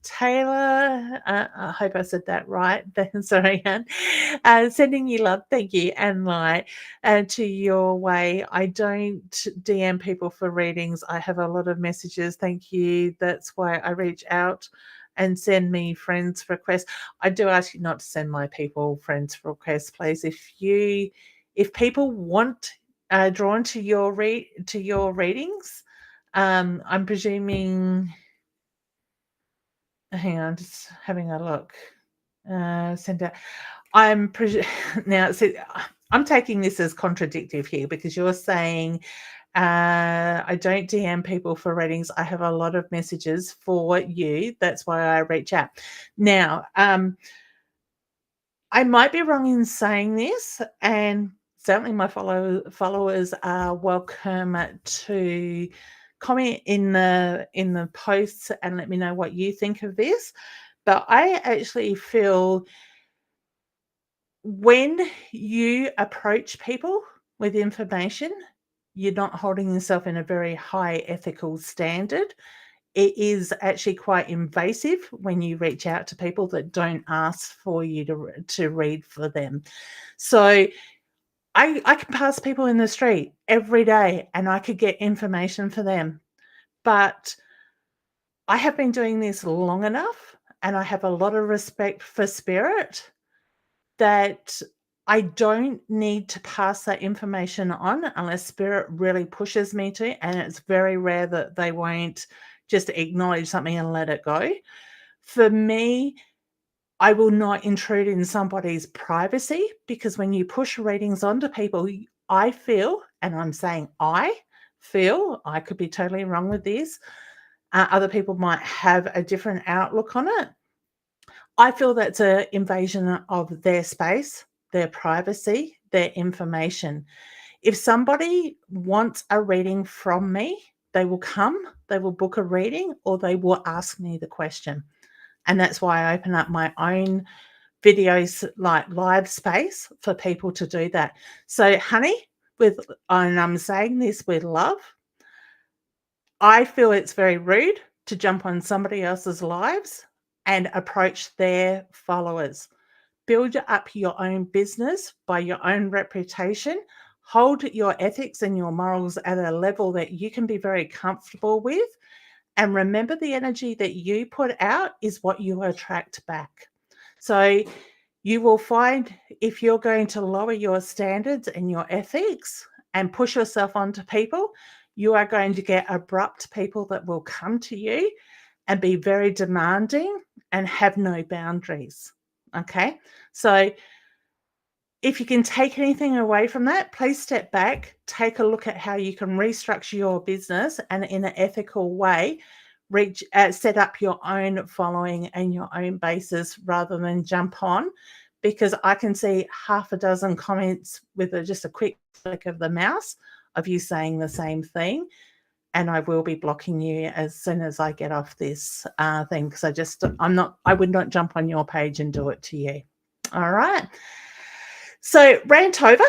Taylor, I hope I said that right. Sorry, Anne. Sending you love, thank you, and light to your way. I don't DM people for readings. I have a lot of messages. Thank you. That's why I reach out and send me friends requests. I do ask you not to send my people friends requests, please. If people want drawn to your readings, I'm presuming. Hang on, just having a look. Send out. Now. See, I'm taking this as contradictive here because you're saying I don't DM people for readings. I have a lot of messages for you. That's why I reach out. Now, I might be wrong in saying this, and certainly my followers are welcome to comment in the posts and let me know what you think of this. But I actually feel when you approach people with information, you're not holding yourself in a very high ethical standard. It is actually quite invasive when you reach out to people that don't ask for you to read for them. So I can pass people in the street every day and I could get information for them. But I have been doing this long enough and I have a lot of respect for spirit that I don't need to pass that information on unless spirit really pushes me to, and it's very rare that they won't just acknowledge something and let it go. For me, I will not intrude in somebody's privacy because when you push readings onto people, I feel, and I'm saying I feel, I could be totally wrong with this. Other people might have a different outlook on it. I feel that's an invasion of their space, their privacy, their information. If somebody wants a reading from me, they will come, they will book a reading, or they will ask me the question. And that's why I open up my own videos, like live space, for people to do that. So, honey, and I'm saying this with love, I feel it's very rude to jump on somebody else's lives and approach their followers. Build up your own business by your own reputation. Hold your ethics and your morals at a level that you can be very comfortable with. And remember, the energy that you put out is what you attract back. So you will find, if you're going to lower your standards and your ethics and push yourself onto people, you are going to get abrupt people that will come to you and be very demanding and have no boundaries. Okay, so if you can take anything away from that, please step back, take a look at how you can restructure your business and in an ethical way set up your own following and your own basis rather than jump on, because I can see half a dozen comments with just a quick click of the mouse of you saying the same thing. And I will be blocking you as soon as I get off this thing, because I would not jump on your page and do it to you. All right. So rant over.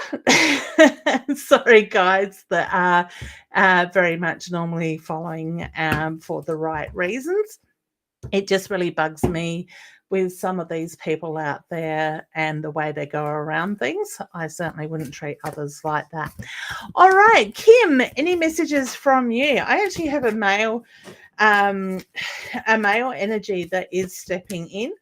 Sorry, guys, that are very much normally following for the right reasons. It just really bugs me with some of these people out there and the way they go around things. I certainly wouldn't treat others like that. All right, Kim, any messages from you? I actually have a male energy that is stepping in.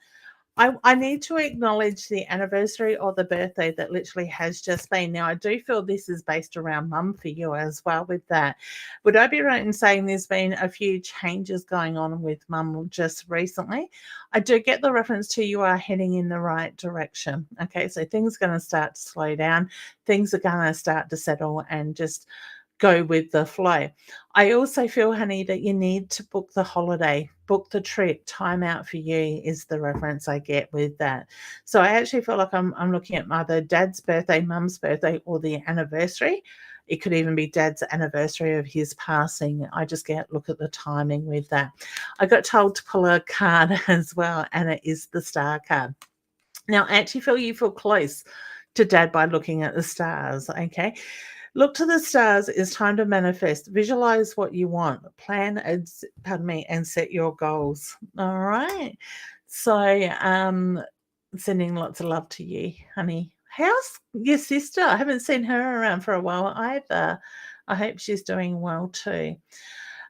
I need to acknowledge the anniversary or the birthday that literally has just been. Now, I do feel this is based around mum for you as well with that. Would I be right in saying there's been a few changes going on with mum just recently? I do get the reference to you are heading in the right direction. Okay, so things are going to start to slow down. Things are going to start to settle and just go with the flow. I also feel, honey, that you need to book the holiday, book the trip. Time out for you is the reference I get with that. So I actually feel like I'm looking at either dad's birthday, mum's birthday, or the anniversary. It could even be dad's anniversary of his passing. I just look at the timing with that. I got told to pull a card as well, and it is the star card. Now, I actually feel you feel close to dad by looking at the stars, okay? Look to the stars. It's time to manifest. Visualize what you want. Plan and set your goals. All right. So sending lots of love to you, honey. How's your sister? I haven't seen her around for a while either. I hope she's doing well too.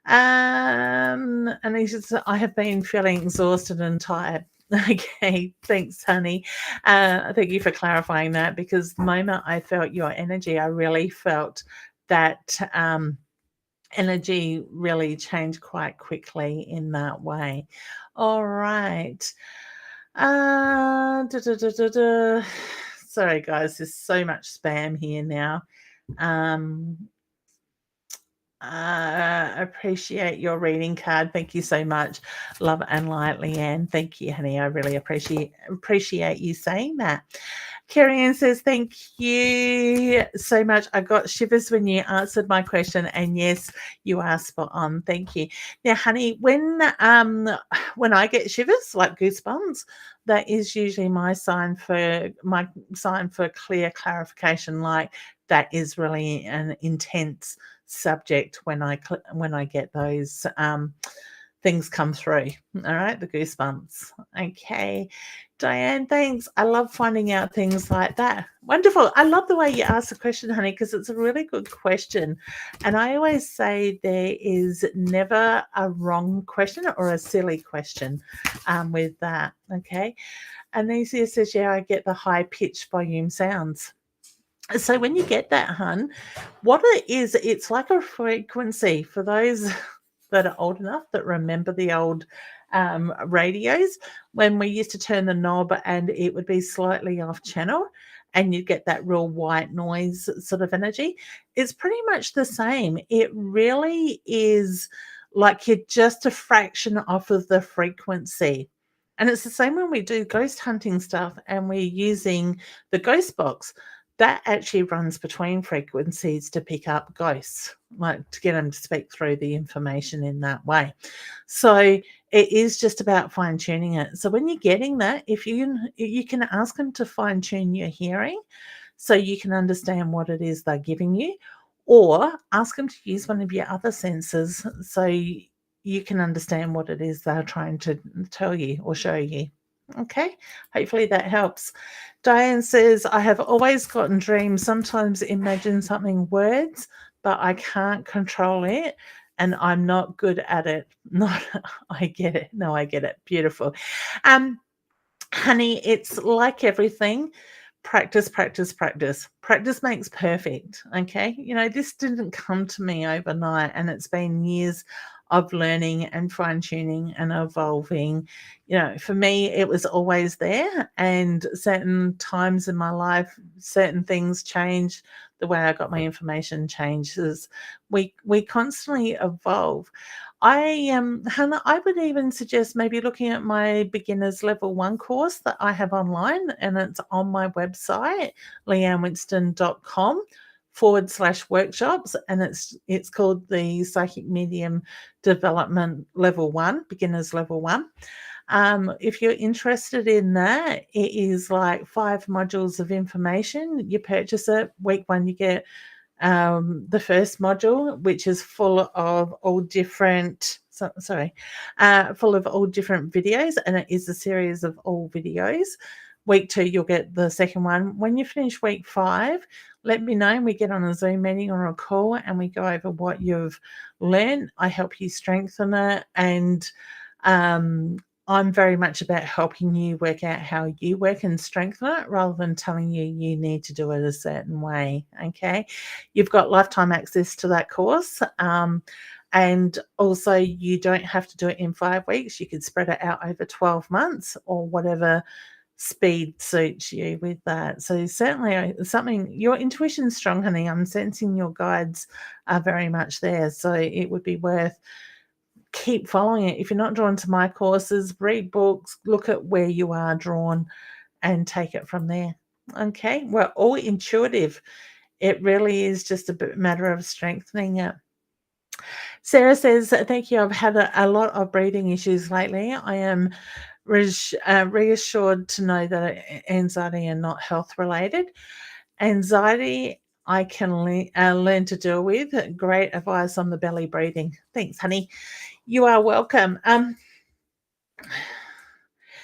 And he says, I have been feeling exhausted and tired. Okay, thanks, honey. Thank you for clarifying that, because the moment I felt your energy, I really felt that energy really changed quite quickly in that way. All right. Sorry, guys, there's so much spam here now. Appreciate your reading card. Thank you so much. Love and light, Leanne. Thank you, honey. I really appreciate you saying that. Carrie Ann says, thank you so much. I got shivers when you answered my question, and yes, you are spot on. Thank you. Now, honey, when I get shivers, like goosebumps, that is usually my sign for clear clarification. Like, that is really an intense subject when I get those things come through. All right, the goosebumps. Okay, Diane, thanks. I love finding out things like that. Wonderful. I love the way you ask the question, honey, because it's a really good question. And I always say there is never a wrong question or a silly question with that. Okay. Anesia says, yeah, I get the high pitch volume sounds. So when you get that, hun, what it is, it's like a frequency for those that are old enough that remember the old radios, when we used to turn the knob and it would be slightly off channel and you'd get that real white noise sort of energy. It's pretty much the same. It really is like you're just a fraction off of the frequency. And it's the same when we do ghost hunting stuff and we're using the ghost box. that actually runs between frequencies to pick up ghosts, like to get them to speak through the information in that way. So it is just about fine tuning it. So when you're getting that, if you can ask them to fine tune your hearing so you can understand what it is they're giving you, or ask them to use one of your other senses so you can understand what it is they're trying to tell you or show you. Okay, hopefully that helps. Diane says, I have always gotten dreams, sometimes imagine something words, but I can't control it and I'm not good at it. Not, I get it. No, I get it. Beautiful. Honey, it's like everything. Practice, practice, practice. Practice makes perfect. Okay. You know, this didn't come to me overnight, and it's been years of learning and fine tuning and evolving. You know, for me, it was always there, and certain times in my life, certain things change. The way I got my information changes. We constantly evolve. Hannah, I would even suggest maybe looking at my beginners level 1 course that I have online, and it's on my website, leannewinston.com/workshops, and it's called the Psychic Medium Development Level 1, Beginners Level 1. If you're interested in that, it is like 5 modules of information. You purchase it. Week 1, you get the first module, which is full of all different full of all different videos, and it is a series of all videos. Week 2, you'll get the second one. When you finish week 5, let me know, and we get on a Zoom meeting or a call and we go over what you've learned. I help you strengthen it, and I'm very much about helping you work out how you work and strengthen it, rather than telling you you need to do it a certain way. Okay, you've got lifetime access to that course, and also you don't have to do it in 5 weeks. You could spread it out over 12 months or whatever speed suits you with that. So certainly something, your intuition's strong, honey. I'm sensing your guides are very much there, so it would be worth keep following it. If you're not drawn to my courses, read books, look at where you are drawn and take it from there. Okay, we're all intuitive. It really is just a matter of strengthening it. Sarah says, thank you. I've had a lot of breathing issues lately. I am reassured to know that anxiety are not health related. Anxiety I can learn to deal with. Great advice on the belly breathing. Thanks, honey. You are welcome.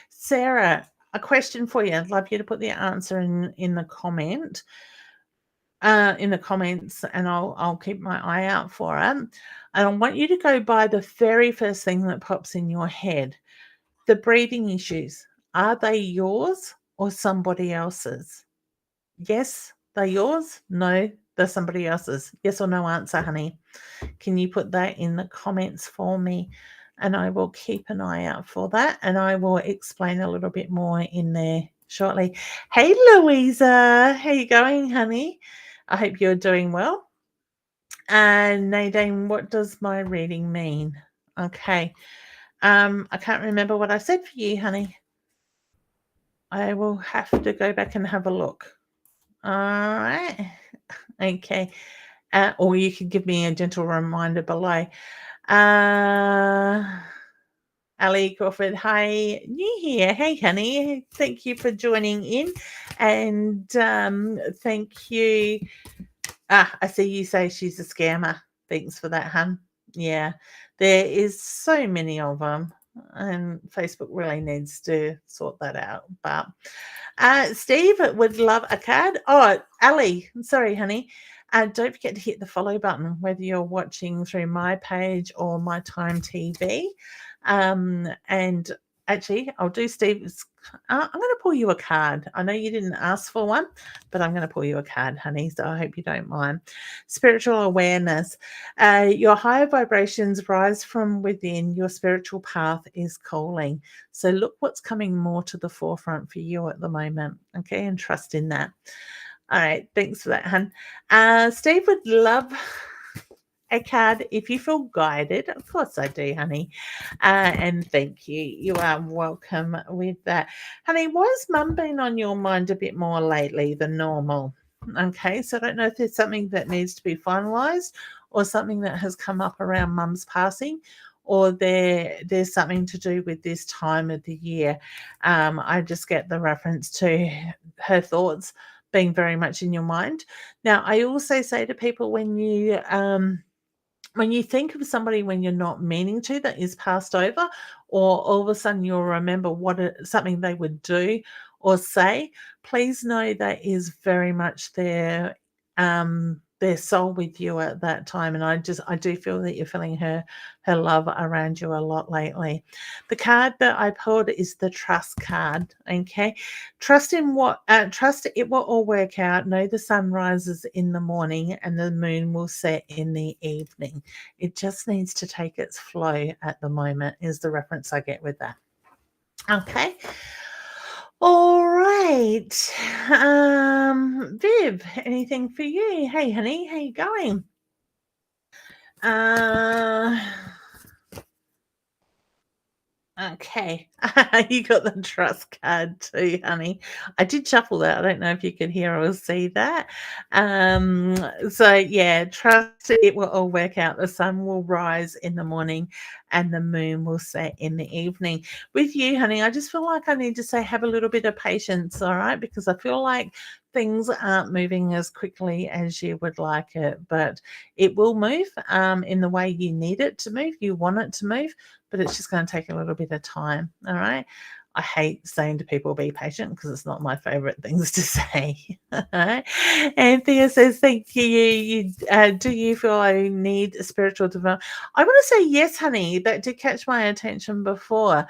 Sarah, a question for you. I'd love you to put the answer in the comment. In the comments, and I'll keep my eye out for it. And I want you to go by the very first thing that pops in your head. The breathing issues, are they yours or somebody else's? Yes, they're yours. No, they're somebody else's. Yes or no answer, honey. Can you put that in the comments for me? And I will keep an eye out for that, and I will explain a little bit more in there shortly. Hey, Louisa. How you going, honey? I hope you're doing well. And Nadine, what does my reading mean? Okay. I can't remember what I said for you, honey. I will have to go back and have a look. All right. Okay. Or you can give me a gentle reminder below. Ali Crawford, hi, new here. Hey, honey. Thank you for joining in. And thank you. I see you say she's a scammer. Thanks for that, hun. Yeah, there is so many of them, and Facebook really needs to sort that out. But Steve would love a card. Oh, Ali, sorry, honey. Don't forget to hit the follow button, whether you're watching through my page or my Time TV. And actually, I'll do Steve's. I'm going to pull you a card. I know you didn't ask for one, but I'm going to pull you a card, honey. So I hope you don't mind. Spiritual awareness. Your higher vibrations rise from within. Your spiritual path is calling. So look what's coming more to the forefront for you at the moment. Okay, and trust in that. All right, thanks for that, hun. Steve would love a card if you feel guided. Of course I do, honey. And thank you. You are welcome with that. Honey, why has Mum been on your mind a bit more lately than normal? Okay, so I don't know if there's something that needs to be finalized or something that has come up around mum's passing, or there's something to do with this time of the year. I just get the reference to her thoughts being very much in your mind. Now, I also say to people, when you think of somebody when you're not meaning to, that is passed over, or all of a sudden you'll remember something they would do or say, please know that is very much their soul with you at that time. And I do feel that you're feeling her love around you a lot lately. The card that I pulled is the trust card. Okay. Trust it will all work out. Know the sun rises in the morning and the moon will set in the evening. It just needs to take its flow at the moment, is the reference I get with that. Okay. All right. Viv, anything for you? Hey, honey, how you going? Okay. You got the trust card too, honey. I did shuffle that. I don't know if you could hear or see that. So yeah, trust it will all work out. The sun will rise in the morning and the moon will set in the evening. With you, honey, I just feel like I need to say have a little bit of patience, all right? Because I feel like things aren't moving as quickly as you would like it, but it will move in the way you need it to move. You want it to move, but it's just going to take a little bit of time. All right. I hate saying to people, be patient, because it's not my favorite things to say. Anthea says, thank you. Do you feel I need a spiritual development? I want to say yes, honey. That did catch my attention before.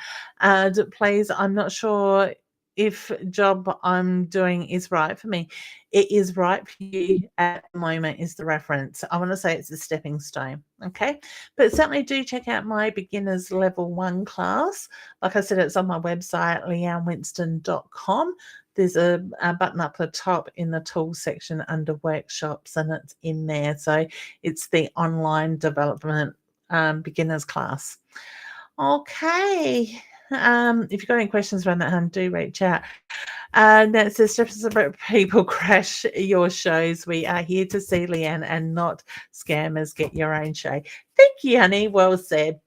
Please, I'm not sure if job I'm doing is right for me. It is right for you at the moment, is the reference. I want to say it's a stepping stone. Okay. But certainly do check out my beginners level 1 class. Like I said, it's on my website, leannewinston.com. There's a button up the top in the tools section under workshops, and it's in there. So it's the online development beginners class. Okay. If you've got any questions around that, hun, do reach out. That says, people crash your shows. We are here to see Leanne and not scammers. Get your own show. Thank you, honey. Well said.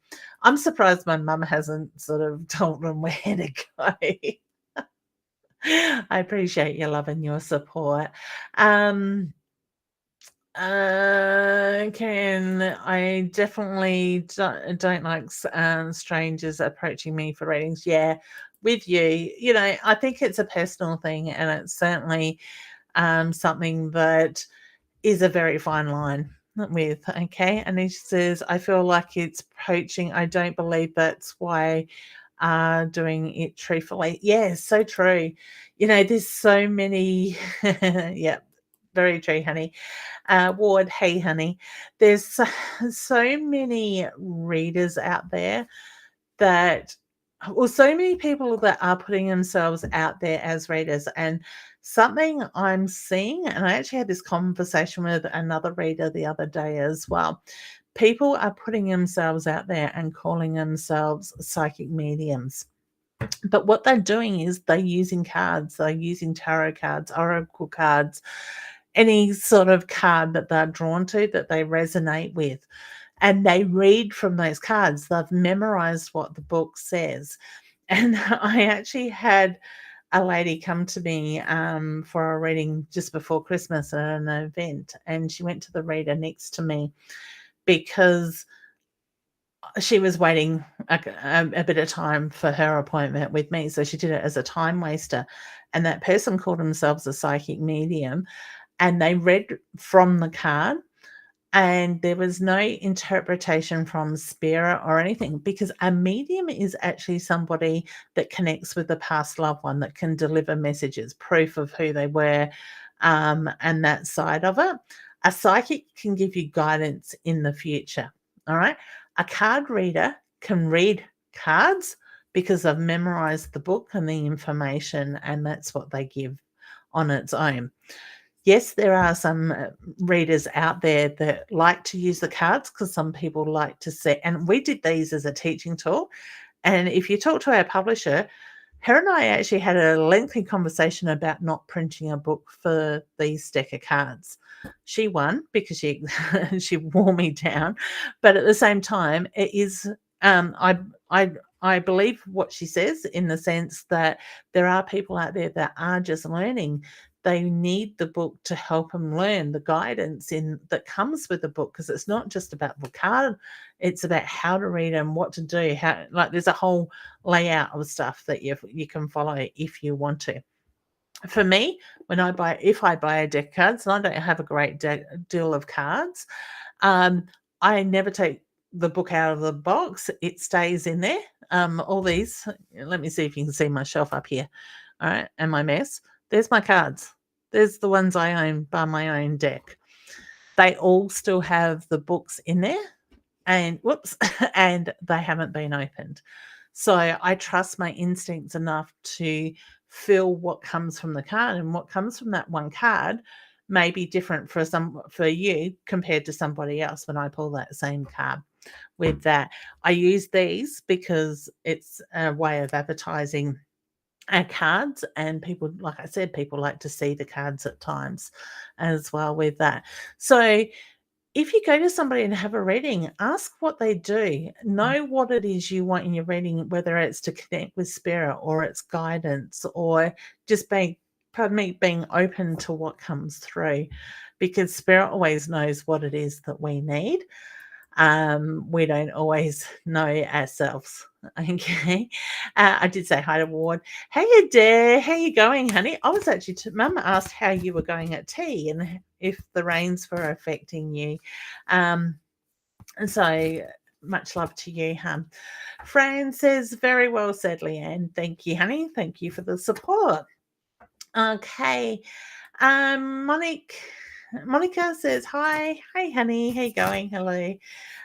I'm surprised my mum hasn't sort of told them where to go. I appreciate your love and your support. I definitely don't like strangers approaching me for readings. Yeah, with you, I think it's a personal thing, and it's certainly something that is a very fine line with. Okay, and he says, I feel like it's poaching. I don't believe that's why doing it truthfully. Yeah, so true. There's so many. Yeah, very true, honey. Ward, hey, honey. There's so many readers out there so many people that are putting themselves out there as readers. And something I'm seeing, and I actually had this conversation with another reader the other day as well. People are putting themselves out there and calling themselves psychic mediums. But what they're doing is they're using cards, they're using tarot cards, oracle cards, any sort of card that they're drawn to, that they resonate with. And they read from those cards. They've memorized what the book says. And I actually had a lady come to me for a reading just before Christmas at an event. And she went to the reader next to me because she was waiting a bit of time for her appointment with me. So she did it as a time waster. And that person called themselves a psychic medium. And they read from the card, and there was no interpretation from spirit or anything, because a medium is actually somebody that connects with a past loved one, that can deliver messages, proof of who they were, and that side of it. A psychic can give you guidance in the future. All right. A card reader can read cards because they've memorized the book and the information, and that's what they give on its own. Yes, there are some readers out there that like to use the cards, because some people like to set, and we did these as a teaching tool. And if you talk to our publisher, her and I actually had a lengthy conversation about not printing a book for these deck of cards. She won because she she wore me down, but at the same time, it is I believe what she says in the sense that there are people out there that are just learning. They need the book to help them learn the guidance in that comes with the book, because it's not just about the card, it's about how to read and what to do. How, like, there's a whole layout of stuff that you can follow if you want to. For me, if I buy a deck of cards, and I don't have a great deal of cards, I never take the book out of the box. It stays in there. All these, let me see if you can see my shelf up here. All right, and my mess. There's my cards. There's the ones I own by my own deck. They all still have the books in there, and and they haven't been opened. So I trust my instincts enough to feel what comes from the card, and what comes from that one card may be different for you compared to somebody else when I pull that same card. With that, I use these because it's a way of advertising our cards, and people, like I said, people like to see the cards at times as well with that. So if you go to somebody and have a reading, ask what they do. Know what it is you want in your reading, whether it's to connect with spirit or it's guidance or just being open to what comes through, because spirit always knows what it is that we need. We don't always know ourselves. Okay. I did say hi to Ward. Hey Adair, how you going, honey? I was actually Mum asked how you were going at tea and if the rains were affecting you. And so much love to you, hon. Fran says, very well said, Leanne. Thank you, honey. Thank you for the support. Okay. Monica says, hi, honey, how you going? Hello.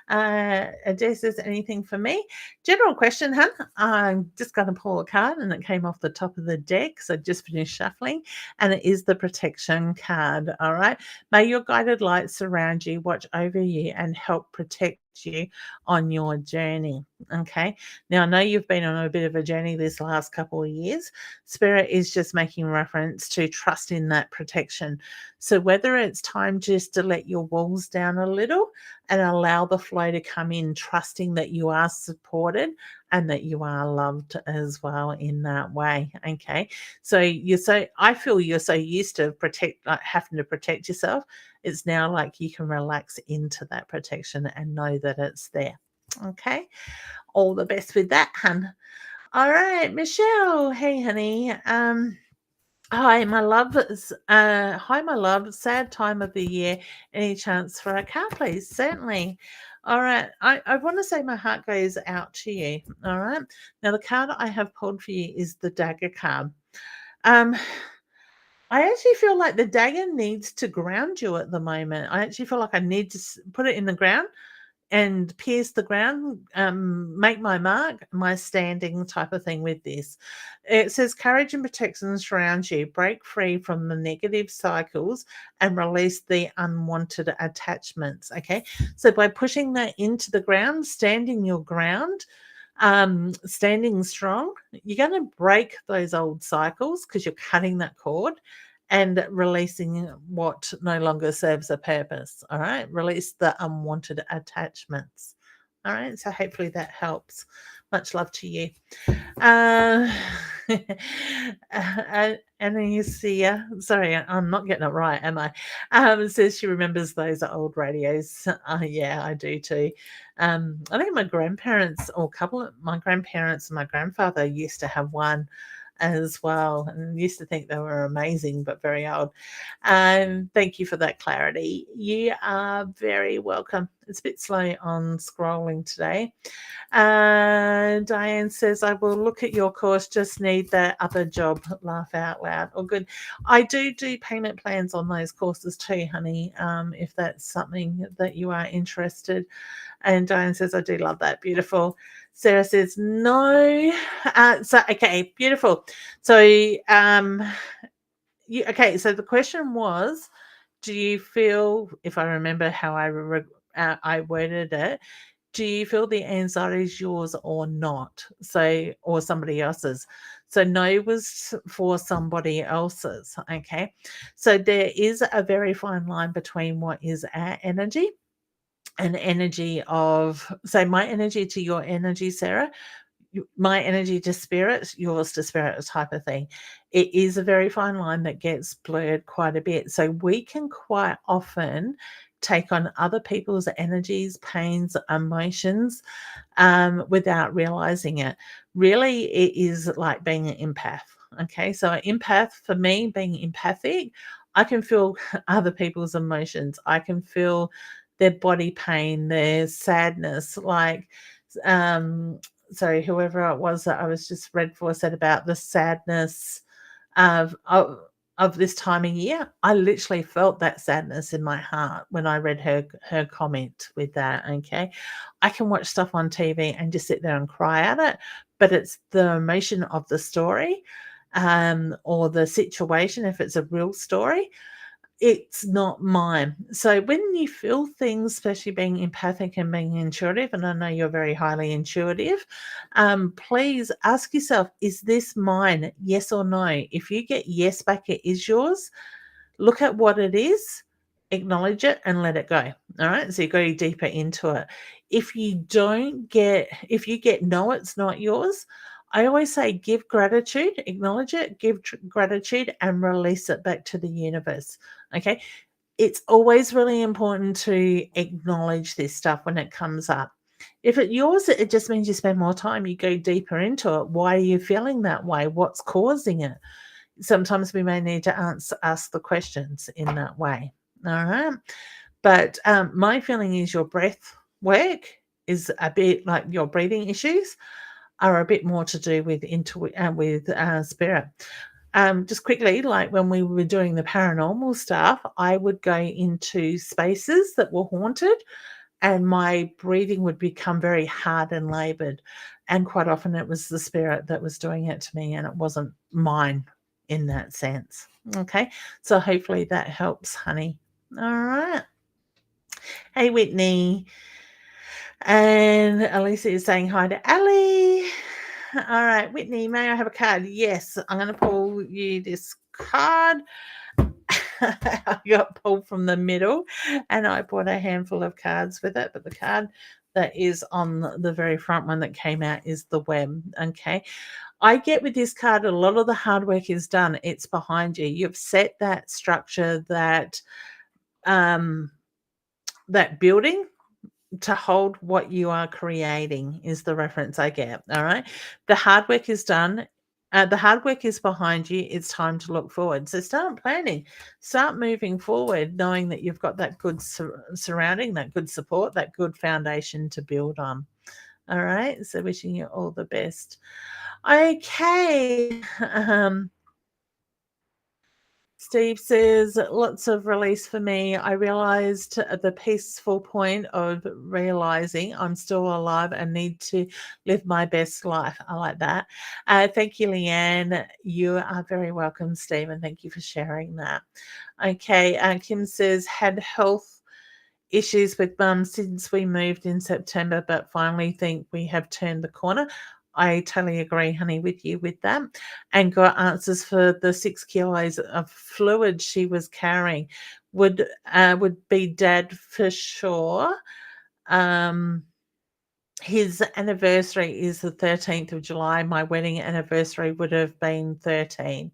Adair says, anything for me? General question, hun. I'm just going to pull a card, and it came off the top of the deck, so just finished shuffling, and it is the protection card. All right. May your guided light surround you, watch over you, and help protect you on your journey. Okay. Now, I know you've been on a bit of a journey this last couple of years. Spirit is just making reference to trust in that protection. So whether it's time just to let your walls down a little and allow the flow to come in, trusting that you are supported and that you are loved as well in that way. Okay. So I feel you're so used to having to protect yourself. It's now like you can relax into that protection and know that it's there. Okay. All the best with that, hun. All right, Michelle. Hey, honey. Hi, my love. Hi, my love. Sad time of the year. Any chance for a card, please? Certainly. All right. I want to say my heart goes out to you. All right. Now, the card I have pulled for you is the dagger card. I actually feel like the dagger needs to ground you at the moment. I actually feel like I need to put it in the ground and pierce the ground, make my mark, my standing type of thing with this. It says courage and protection surround you. Break free from the negative cycles and release the unwanted attachments. Okay. So by pushing that into the ground, standing your ground, standing strong, you're going to break those old cycles because you're cutting that cord and releasing what no longer serves a purpose. All right. Release the unwanted attachments. All right. So hopefully that helps. Much love to you. Anastasia, sorry, I'm not getting it right, am I? Says she remembers those old radios. Yeah, I do too. I think my grandparents, or my grandparents and my grandfather used to have one as well, and used to think they were amazing, but very old. Thank you for that clarity. You are very welcome. It's a bit slow on scrolling today. Diane says, I will look at your course, just need that other job. Laugh out loud. Oh, good. I do payment plans on those courses too, honey, if that's something that you are interested. And Diane says, I do love that. Beautiful. Sarah says, no. Okay, beautiful. So, okay, so the question was, do you feel, if I remember how I worded it, do you feel the anxiety is yours or not? So, or somebody else's. So no was for somebody else's. Okay. So there is a very fine line between what is our energy and energy of, say, my energy to your energy, Sarah, my energy to spirit, yours to spirit type of thing. It is a very fine line that gets blurred quite a bit. So we can quite often take on other people's energies, pains, emotions, without realizing it. Really, it is like being an empath. Okay, so an empath, for me, being empathic, I can feel other people's emotions. I can feel their body pain, their sadness. Like, sorry, whoever it was that I was just read for said about the sadness of this time of year. I literally felt that sadness in my heart when I read her comment with that. Okay, I can watch stuff on TV and just sit there and cry at it, but it's the emotion of the story, or the situation. If it's a real story, it's not mine. So when you feel things, especially being empathic and being intuitive, and I know you're very highly intuitive, please ask yourself, is this mine? Yes or no? If you get yes back, it is yours. Look at what it is, acknowledge it, and let it go. All right. So you go deeper into it. If you get no, it's not yours. I always say give gratitude, acknowledge it, give gratitude, and release it back to the universe. Okay. It's always really important to acknowledge this stuff when it comes up. If it's yours, it just means you spend more time, you go deeper into it. Why are you feeling that way? What's causing it? Sometimes we may need to ask the questions in that way. All right. But my feeling is your breath work is a bit like your breathing issues are a bit more to do with spirit. Just quickly, like when we were doing the paranormal stuff, I would go into spaces that were haunted and my breathing would become very hard and labored. And quite often it was the spirit that was doing it to me and it wasn't mine in that sense. Okay. So hopefully that helps, honey. All right. Hey, Whitney. And Alicia is saying hi to Ali. All right, Whitney, may I have a card? Yes, I'm going to pull you this card. I got pulled from the middle and I bought a handful of cards with it, but the card that is on the very front one that came out is the web. Okay. I get with this card, a lot of the hard work is done. It's behind you. You've set that structure, that building to hold what you are creating is the reference I get. All right. The hard work is done. The hard work is behind you. It's time to look forward. So start planning, start moving forward, knowing that you've got that good surrounding, that good support, that good foundation to build on. All right. So wishing you all the best. Okay. Steve says, lots of release for me. I realized the peaceful point of realizing I'm still alive and need to live my best life. I like that. Thank you, Leanne. You are very welcome, Steve, and thank you for sharing that. Okay. Kim says, had health issues with mum since we moved in September, but finally think we have turned the corner. I totally agree, honey, with you with that. And got answers for the 6 kilos of fluid she was carrying. Would be Dad for sure. His anniversary is the 13th of July. My wedding anniversary would have been 13.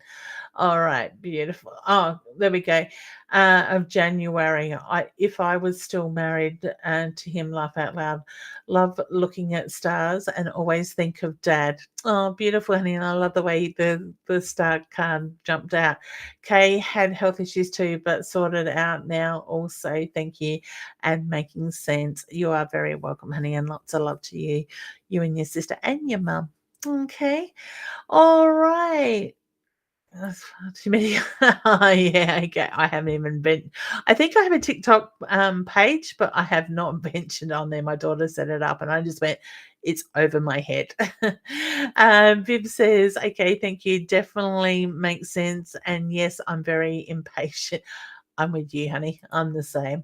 All right, beautiful. Oh, there we go. Of January. If I was still married to him, laugh out loud. Love looking at stars and always think of Dad. Oh, beautiful, honey. And I love the way the star card jumped out. Kay had health issues too, but sorted out now also. Thank you. And making sense. You are very welcome, honey, and lots of love to you and your sister and your mum. Okay. All right. That's far too many. Oh, yeah, okay. I haven't even been. I think I have a TikTok page, but I have not ventured on there. My daughter set it up, and I just went, it's over my head. Viv says, okay, thank you. Definitely makes sense. And yes, I'm very impatient. I'm with you, honey. I'm the same.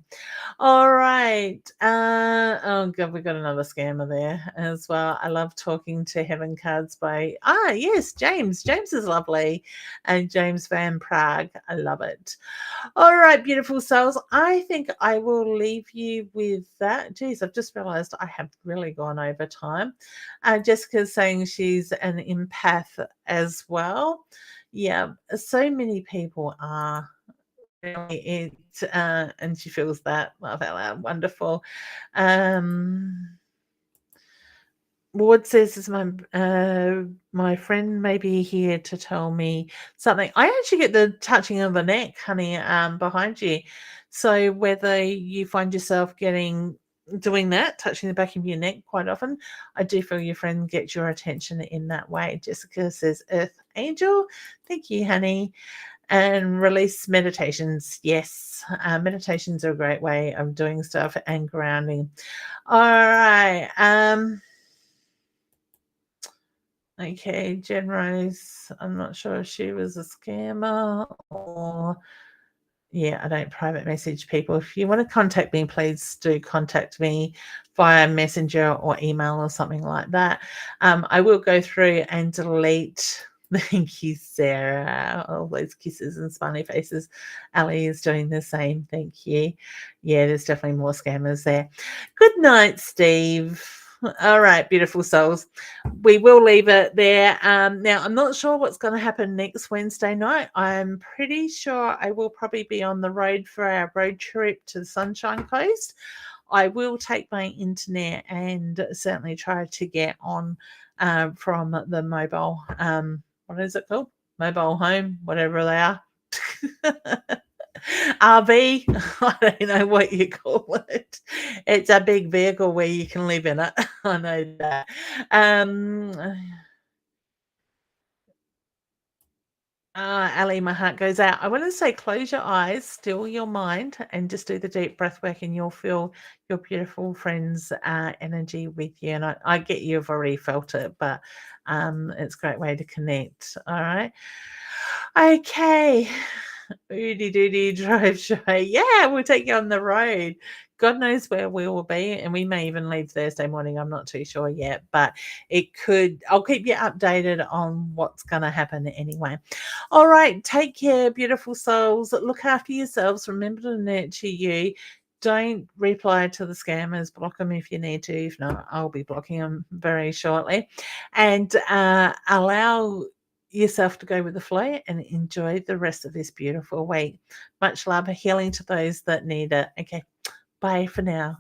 All right. Oh God, we got another scammer there as well. I love talking to Heaven Cards by yes, James. James is lovely. And James Van Prague. I love it. All right, beautiful souls. I think I will leave you with that. Geez, I've just realized I have really gone over time. Jessica's saying she's an empath as well. Yeah, so many people are. It and she feels that. Love out wonderful. Ward says is my friend may be here to tell me something. I actually get the touching of the neck, honey, behind you. So whether you find yourself doing that, touching the back of your neck quite often, I do feel your friend gets your attention in that way. Jessica says Earth Angel. Thank you, honey. And release meditations. Yes, meditations are a great way of doing stuff and grounding. All right. Okay, Jen Rose. I'm not sure if she was a scammer or. Yeah, I don't private message people. If you want to contact me, please do contact me via Messenger or email or something like that. I will go through and delete. Thank you, Sarah. All those kisses and smiley faces. Ali is doing the same. Thank you. Yeah, there's definitely more scammers there. Good night, Steve. All right, beautiful souls. We will leave it there. Now, I'm not sure what's going to happen next Wednesday night. I'm pretty sure I will probably be on the road for our road trip to the Sunshine Coast. I will take my internet and certainly try to get on from the mobile, what is it called? Mobile home, whatever they are. RV, I don't know what you call it. It's a big vehicle where you can live in it. I know that. Ali, my heart goes out. I want to say close your eyes, still your mind, and just do the deep breath work, and you'll feel your beautiful friend's energy with you. And I get you've already felt it, but it's a great way to connect. All right. Okay. Oodie doody drive show. Yeah, we'll take you on the road. God knows where we will be, and we may even leave Thursday morning. I'm not too sure yet, but it could. I'll keep you updated on what's going to happen anyway. All right, take care, beautiful souls. Look after yourselves. Remember to nurture you. Don't reply to the scammers. Block them if you need to. If not, I'll be blocking them very shortly. And allow yourself to go with the flow and enjoy the rest of this beautiful week. Much love, healing to those that need it. Okay, bye for now.